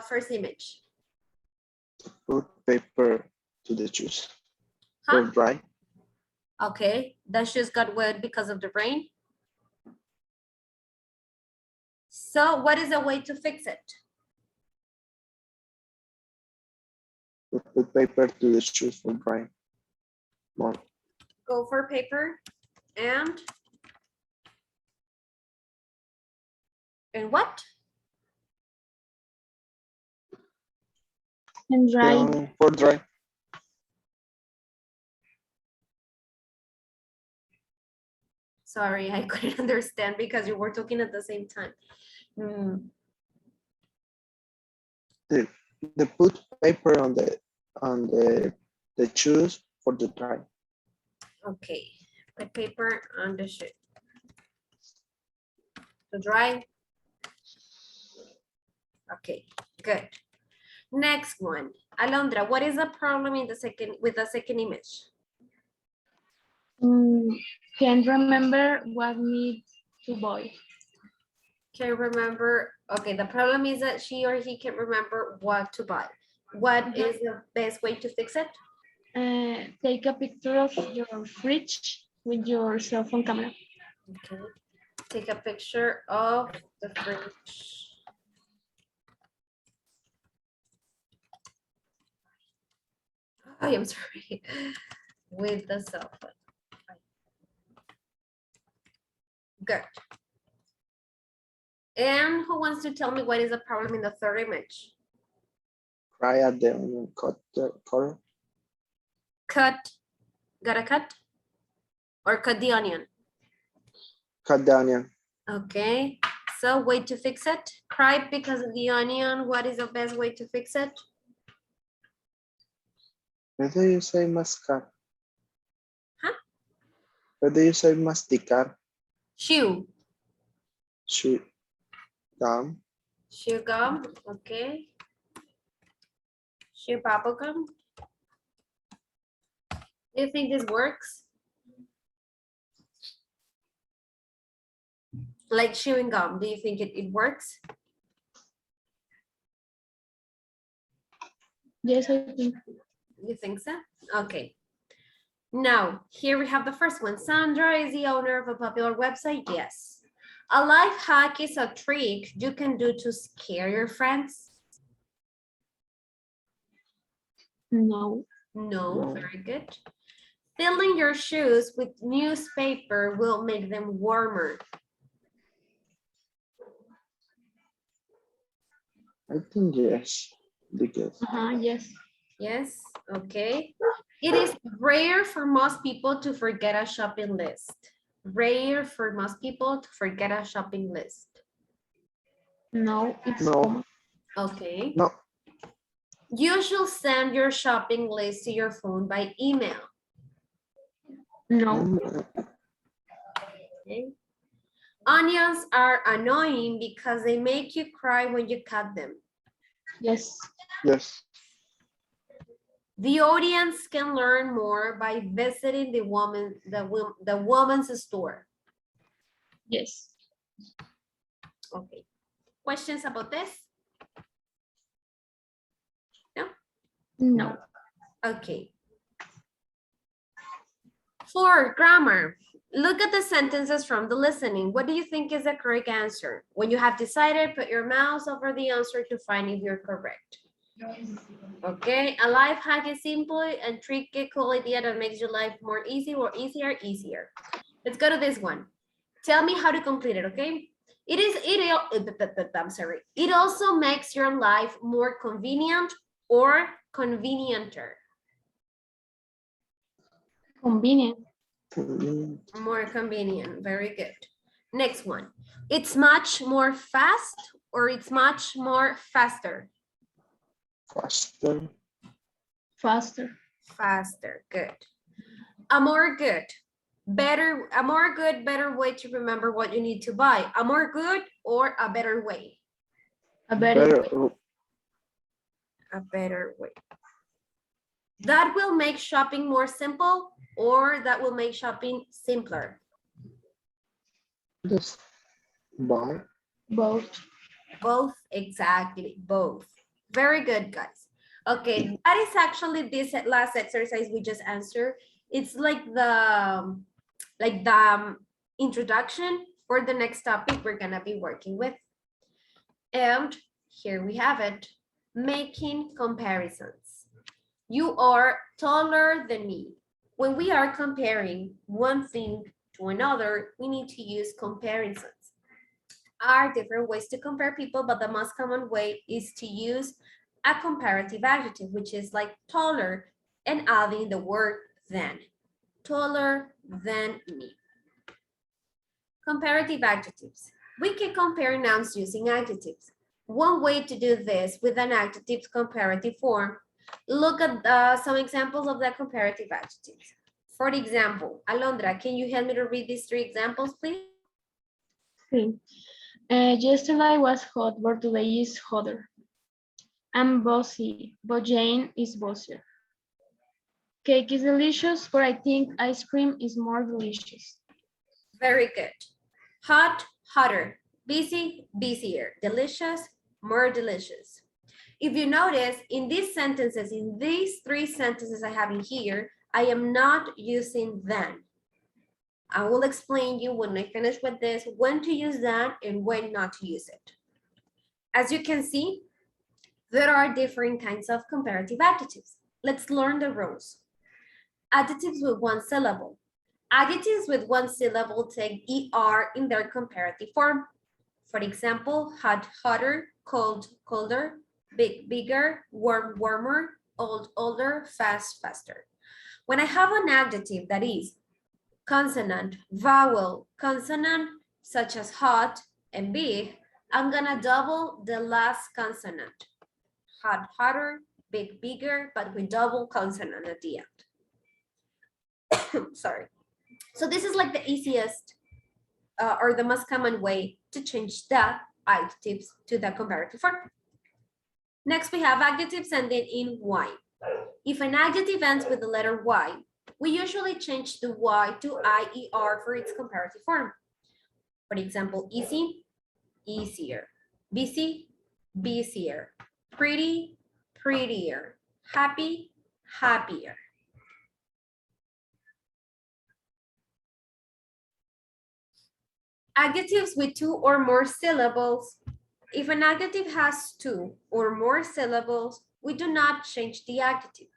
first image? Put paper to the shoes. Huh? For dry. Okay, the shoes got wet because of the rain. So what is the way to fix it? Put paper to the shoes for dry. More. Go for paper and what? And dry. For dry. Sorry, I couldn't understand because you were talking at the same time. They put paper on the shoes for the dry. Okay, put paper on the shoe. To dry. Okay, good. Next one. Alondra, what is the problem in the second image? Can't remember what need to buy. Can't remember. Okay, the problem is that she or he can't remember what to buy. What is the best way to fix it? Take a picture of your fridge with your cell phone camera. Okay. Take a picture of the fridge. I am sorry. With the cell phone. Good. And who wants to tell me what is the problem in the third image? Cry at the onion cutter. Cut. Gotta cut? Or cut the onion? Cut the onion. Okay. So way to fix it. Cry because of the onion. What is the best way to fix it? Where do you say mascar? Huh? Where do you say masticar? Chew. Chew gum. Chew gum. Okay. Chew bubble gum. Do you think this works? Like chewing gum, do you think it works? Yes, I think. You think so? Okay. Now, here we have the first one. Sandra is the owner of a popular website. Yes. A life hack is a trick you can do to scare your friends. No. No, very good. Filling your shoes with newspaper will make them warmer. I think yes. Because Yes. Yes, okay. It is rare for most people to forget a shopping list. Rare for most people to forget a shopping list. No, it's no. common. Okay. No. You should send your shopping list to your phone by email. No. Okay. Onions are annoying because they make you cry when you cut them. Yes. Yes. The audience can learn more by visiting the woman's store. Yes. Okay. Questions about this? No? No. Okay. For grammar, Look at the sentences from the listening. What do you think is the correct answer? When you have decided, put your mouse over the answer to find if you're correct. Okay, a life hack is simple and tricky, cool idea that makes your life more easy or easier. Let's go to this one. Tell me how to complete it, okay? I'm sorry. It also makes your life more convenient or convenienter. Convenient. Convenient. More convenient, very good. Next one. It's much more fast or it's much more faster? Faster. Faster. Faster, good. A more good, better way to remember what you need to buy. A more good or a better way? A better. A better way. That will make shopping more simple or that will make shopping simpler? Just buy. Both. Both, exactly, both. Very good, guys. Okay, that is actually this last exercise we just answered. It's like the introduction for the next topic we're gonna be working with. And here we have it, making comparisons. You are taller than me. When we are comparing one thing to another, we need to use comparisons. Are different ways to compare people, but the most common way is to use a comparative adjective, which is like taller and adding the word than. Taller than me. Comparative adjectives. We can compare nouns using adjectives. One way to do this with an adjective's comparative form, look at some examples of the comparative adjectives. For example, Alondra, can you help me to read these 3 examples, please? Okay. Yesterday was hot, but today is hotter. I'm bossy, but Jane is bossier. Cake is delicious, but I think ice cream is more delicious. Very good. Hot, hotter. Busy, busier. Delicious, more delicious. If you notice, in these sentences, in these 3 sentences I have in here, I am not using than. I will explain you when I finish with this, when to use that and when not to use it. As you can see, there are different kinds of comparative adjectives. Let's learn the rules. Adjectives with 1 syllable. Adjectives with 1 syllable take ER in their comparative form. For example, hot, hotter, cold, colder, big, bigger, warm, warmer, old, older, fast, faster. When I have an adjective that is consonant, vowel, consonant, such as hot and big, I'm gonna double the last consonant. Hot, hotter, big, bigger, but with double consonant at the end. Sorry. So this is like the easiest or the most common way to change the adjectives to the comparative form. Next, we have adjectives ending in Y. If an adjective ends with the letter Y, we usually change the Y to IER for its comparative form. For example, easy, easier. Busy, busier. Pretty, prettier. Happy, happier. Adjectives with 2 or more syllables. If an adjective has 2 or more syllables, we do not change the adjective.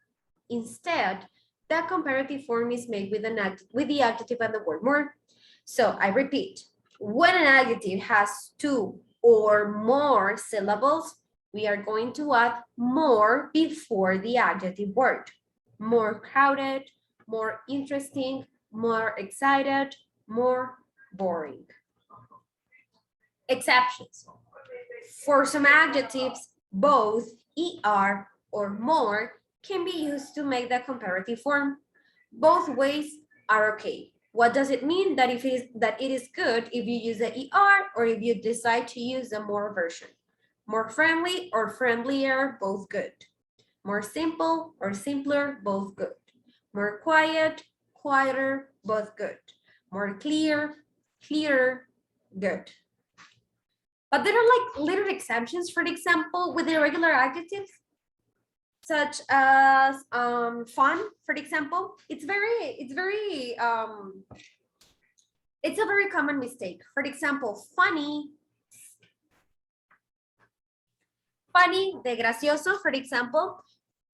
Instead, the comparative form is made with the adjective and the word more. So I repeat, when an adjective has 2 or more syllables, we are going to add more before the adjective word. More crowded, more interesting, more excited, more boring. Exceptions. For some adjectives, both ER or more can be used to make the comparative form. Both ways are okay. What does it mean? That it is good if you use the ER or if you decide to use the more version. More friendly or friendlier, both good. More simple or simpler, both good. More quiet, quieter, both good. More clear, clearer, good. But there are like little exceptions, for example, with irregular adjectives, such as fun, for example. It's very It's a very common mistake. For example, funny. Funny, de gracioso, for example,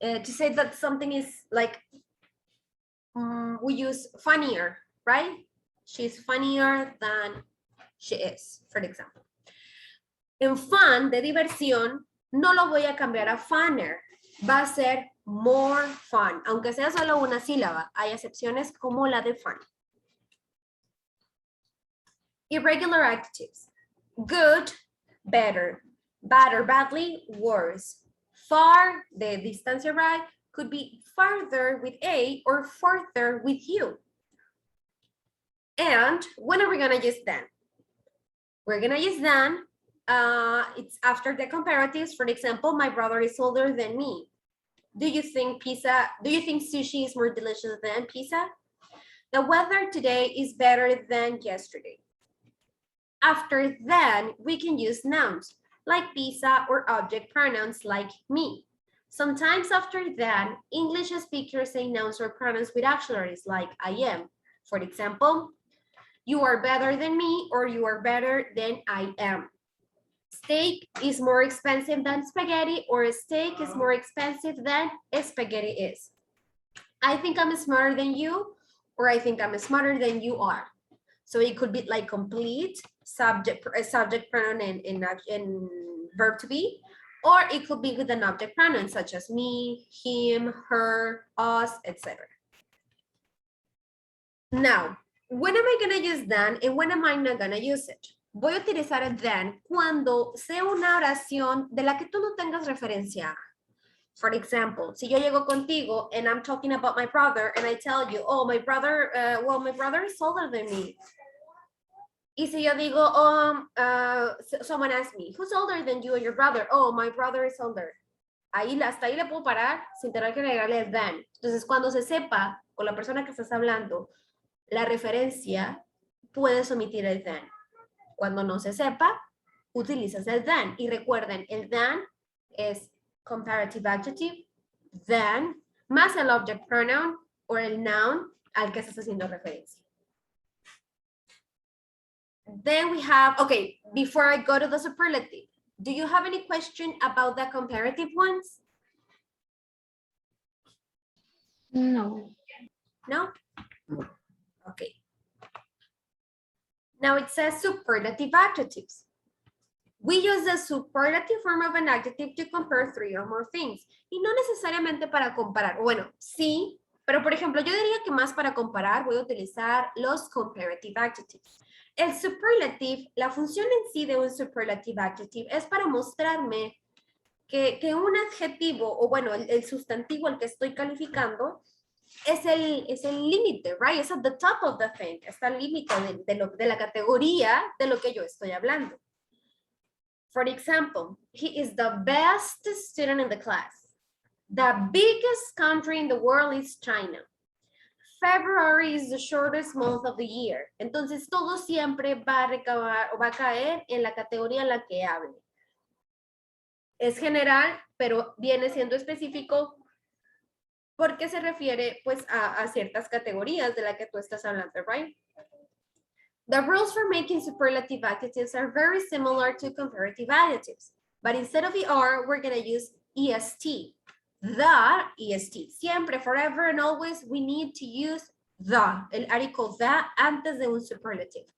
to say that something is like, we use funnier, right? She's funnier than she is, for example. En fun, de diversión, no lo voy a cambiar a funner. Va a ser more fun, aunque sea solo una sílaba. Hay excepciones como la de fun. Irregular adjectives. Good, better. Bad or badly, worse. Far, the distancia, right, could be farther with A or further with you. And when are we gonna use then? We're gonna use then, it's after the comparatives. For example, my brother is older than me. Do you think sushi is more delicious than pizza? The weather today is better than yesterday. After then, we can use nouns like pizza or object pronouns like me. Sometimes after then, English speakers say nouns or pronouns with auxiliaries like I am. For example, you are better than me, or you are better than I am. Steak is more expensive than spaghetti, or steak is more expensive than spaghetti is. I think I'm smarter than you, or I think I'm smarter than you are. So it could be like complete subject pronoun in verb to be, or it could be with an object pronoun such as me, him, her, us, etc. Now, when am I gonna use then and when am I not gonna use it? Voy a utilizar el then cuando sea una oración de la que tú no tengas referencia. For example, si yo llego contigo and I'm talking about my brother and I tell you, oh, my brother, my brother is older than me. Y si yo digo, someone asks me, who's older than you or your brother? Oh, my brother is older. Hasta ahí le puedo parar sin tener que agregarle then. Entonces, cuando se sepa con la persona que estás hablando la referencia, puedes omitir el then. Cuando no se sepa, utilizas el then. Y recuerden, el then es comparative adjective, then, más el object pronoun o el noun al que estás haciendo referencia. Then we have, okay, before I go to the superlative, do you have any question about the comparative ones? No. No? Okay. Now it says superlative adjectives. We use the superlative form of an adjective to compare three or more things. Y no necesariamente para comparar. Bueno, sí, pero por ejemplo, yo diría que más para comparar voy a utilizar los comparative adjectives. El superlative, la función en sí de un superlative adjective es para mostrarme que un adjetivo, o bueno, el sustantivo al que estoy calificando, es el límite, right? Es at the top of the thing, está al límite de la categoría de lo que yo estoy hablando. For example, he is the best student in the class. The biggest country in the world is China. February is the shortest month of the year. Entonces, todo siempre va a recabar o va a caer en la categoría en la que hable. Es general, pero viene siendo específico porque se refiere pues a ciertas categorías de la que tú estás hablando, right? The rules for making superlative adjectives are very similar to comparative adjectives, but instead of ER, we're going to use EST. The EST. Siempre, forever and always, we need to use the, el article the antes de un superlative.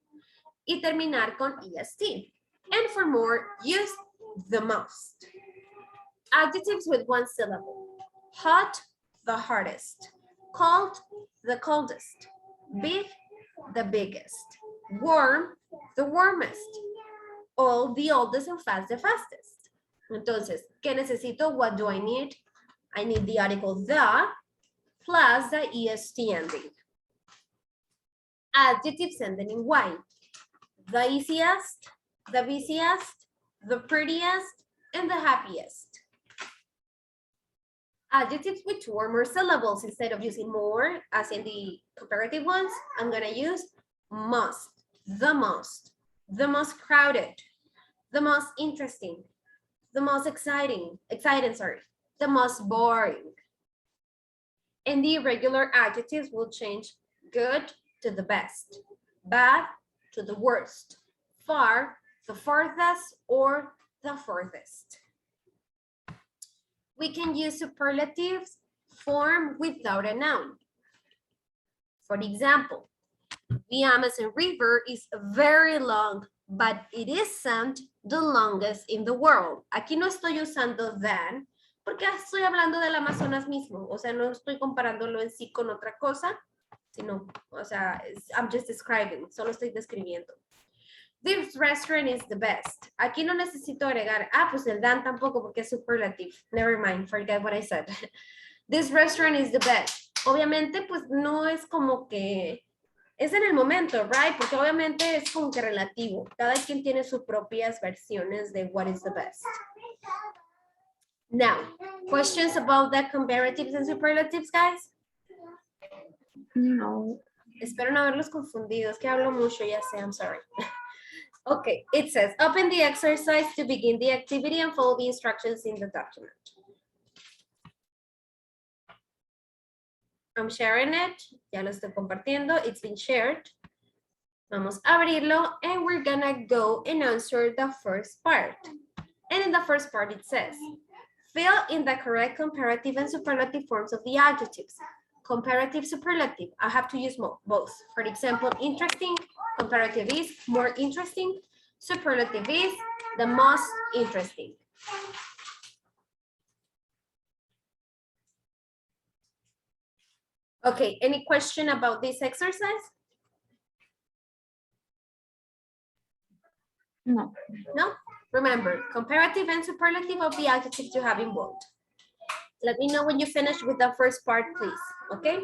Y terminar con EST. And for more, use the most. Adjectives with one syllable. Hot, the hottest. Cold, the coldest. Big, the biggest. Warm, the warmest. Old, the oldest, and fast, the fastest. Entonces, ¿qué necesito? What do I need? I need the article the plus the EST ending. Adjectives ending in Y. The easiest, the busiest, the prettiest, and the happiest. Adjectives with two or more syllables. Instead of using more, as in the comparative ones, I'm gonna use most, the most crowded, the most interesting, the most exciting, the most boring. And the irregular adjectives will change good to the best, bad to the worst. Far, the farthest, or the furthest. We can use superlatives form without a noun. For example, the Amazon River is very long, but it isn't the longest in the world. Aquí no estoy usando than, porque estoy hablando del Amazonas mismo. O sea, no estoy comparándolo en sí con otra cosa, sino, o sea, I'm just describing, solo estoy describiendo. This restaurant is the best. Aquí no necesito agregar, pues el than tampoco porque es superlative. Never mind, forget what I said. This restaurant is the best. Obviamente, pues no es como que es en el momento, right? Porque obviamente es como que relativo. Cada quien tiene sus propias versiones de what is the best. Now, questions about the comparatives and superlatives, guys? No. Espero no haberlos confundido. Es que hablo mucho, ya sé, I'm sorry. Okay, it says, open the exercise to begin the activity and follow the instructions in the document. I'm sharing it. Ya lo estoy compartiendo. It's been shared. Vamos a abrirlo and we're gonna go and answer the first part. And in the first part it says, fill in the correct comparative and superlative forms of the adjectives. Comparative, superlative, I have to use both. For example, interesting, comparative is more interesting, superlative is the most interesting. Okay, any question about this exercise? No. No? Remember, comparative and superlative of the adjectives you have in bold. Let me know when you finish with the first part, please, okay?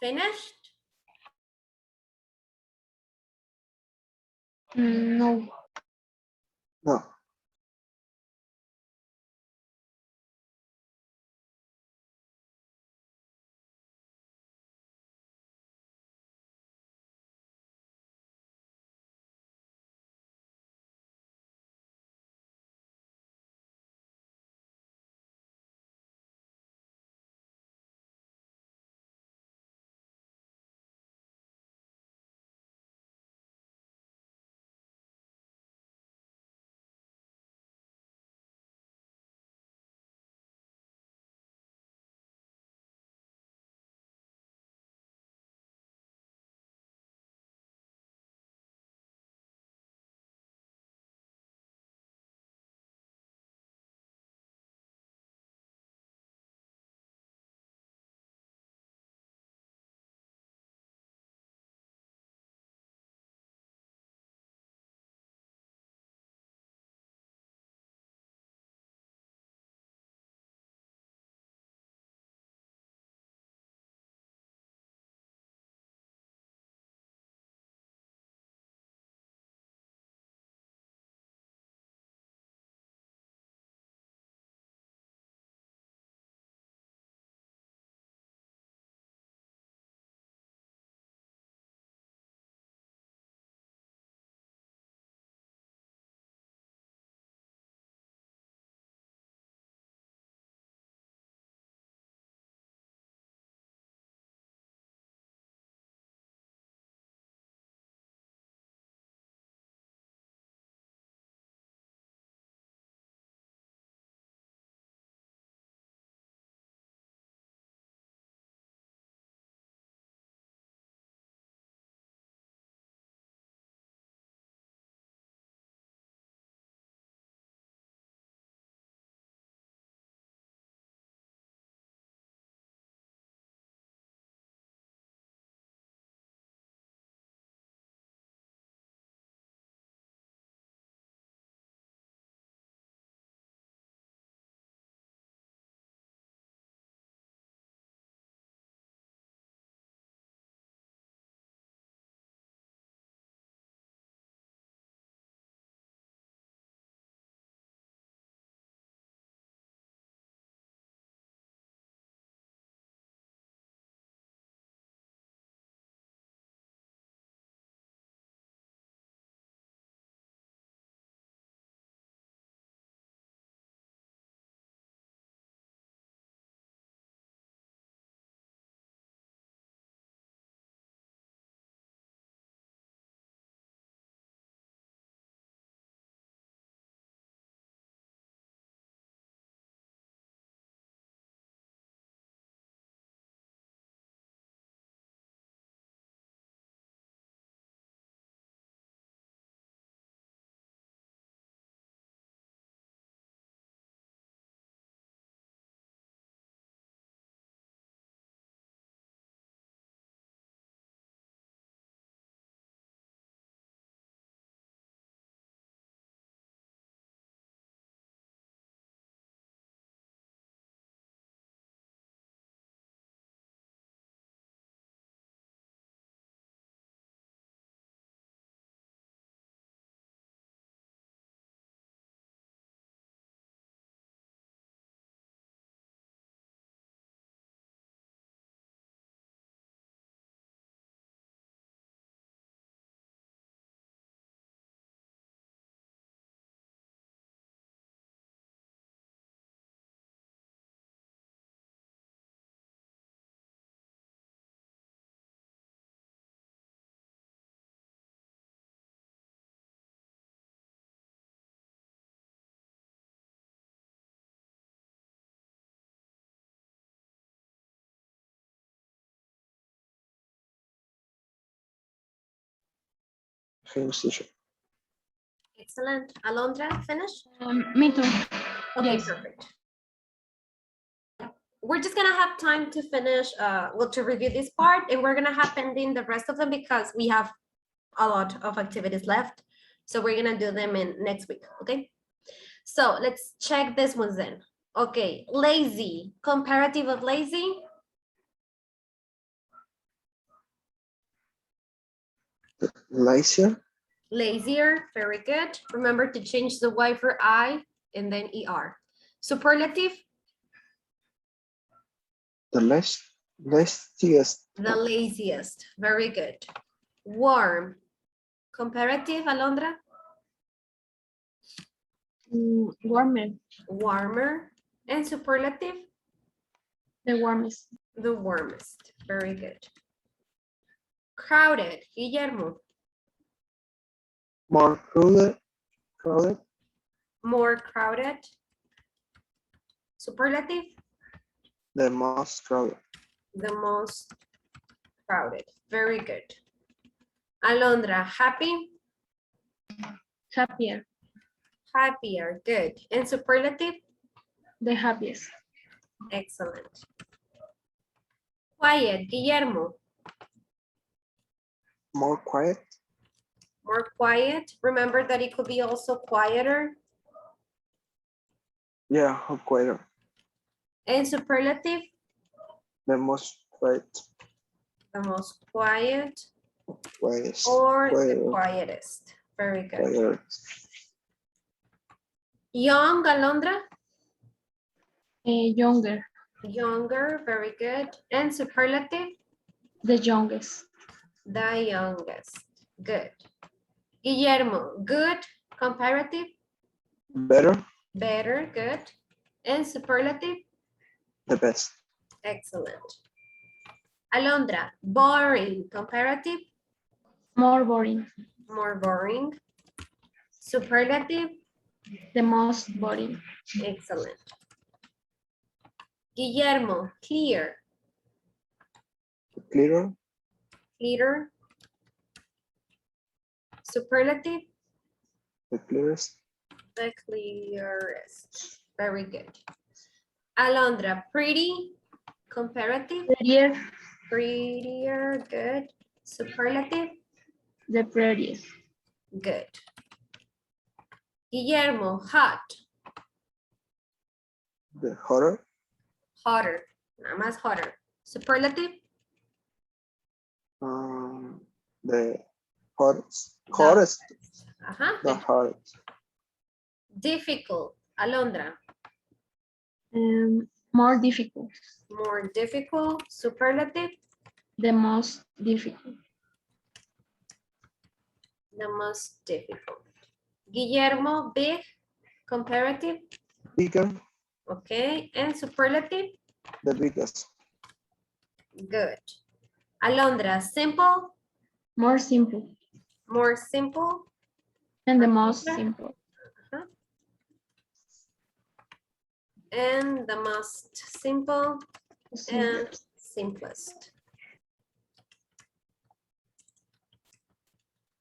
Finished? No. No. Finish, teacher. Excellent. Alondra, finished? Me too. Okay, Yes. perfect. We're just gonna have time to finish, well, to review this part, and we're gonna have pending the rest of them because we have a lot of activities left. So we're gonna do them in next week, okay? So let's check this one then. Okay, lazy, comparative of lazy. lazier, Lazier, very good. Remember to change the Y for I and then ER. Superlative, the laziest, the laziest, very good. Warm, comparative, Alondra, Warmer, warmer, and superlative, the warmest. the warmest, very good. Crowded, Guillermo, more crowded, more crowded. Superlative, the most crowded, the most crowded, very good. Alondra, happy, Happier, happier, good. And superlative, the happiest. excellent. Quiet, Guillermo, more quiet, more quiet. Remember that it could be also quieter. yeah, quieter, And superlative, the most quiet, the most quiet quietest, or the quieter, quietest. Very good. quieter, Young, Alondra, Younger, younger, very good. And superlative, the youngest. the youngest, good. Guillermo, good, comparative, better, better, good. And superlative, the best, excellent. Alondra, boring, comparative, More boring, more boring. Superlative, the most boring. excellent. Guillermo, clear, clearer, clearer. Superlative, the clearest, the clearest. Very good. Alondra, pretty, comparative, Prettier, prettier, good. Superlative, the prettiest. good. Guillermo, hot, the hotter, hotter, nada más hotter. Superlative, the hottest, ajá. the hottest, Difficult, Alondra, More difficult, more difficult. Superlative, the most difficult. the most difficult. Guillermo, big, comparative, bigger, okay. And superlative, the biggest, good. Alondra, simple, More simple, more simple, and the most Okay. simple. and the most simple and simplest.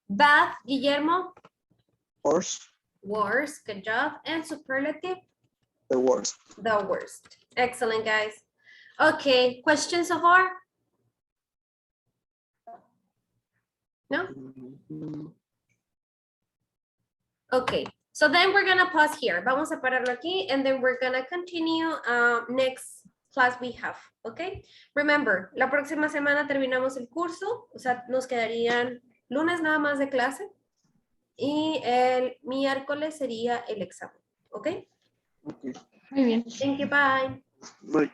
Bad, Guillermo, worst, worst, good job. And superlative, the worst. the worst. Excellent, guys. Okay, questions so far? No? Okay, so then we're gonna pause here. Vamos a pararlo aquí and then we're gonna continue next class we have, okay? Remember, la próxima semana terminamos el curso, o sea, nos quedarían lunes nada más de clase y el miércoles sería el examen, ¿ok? Okay. Muy bien. Thank you, bye. Bye.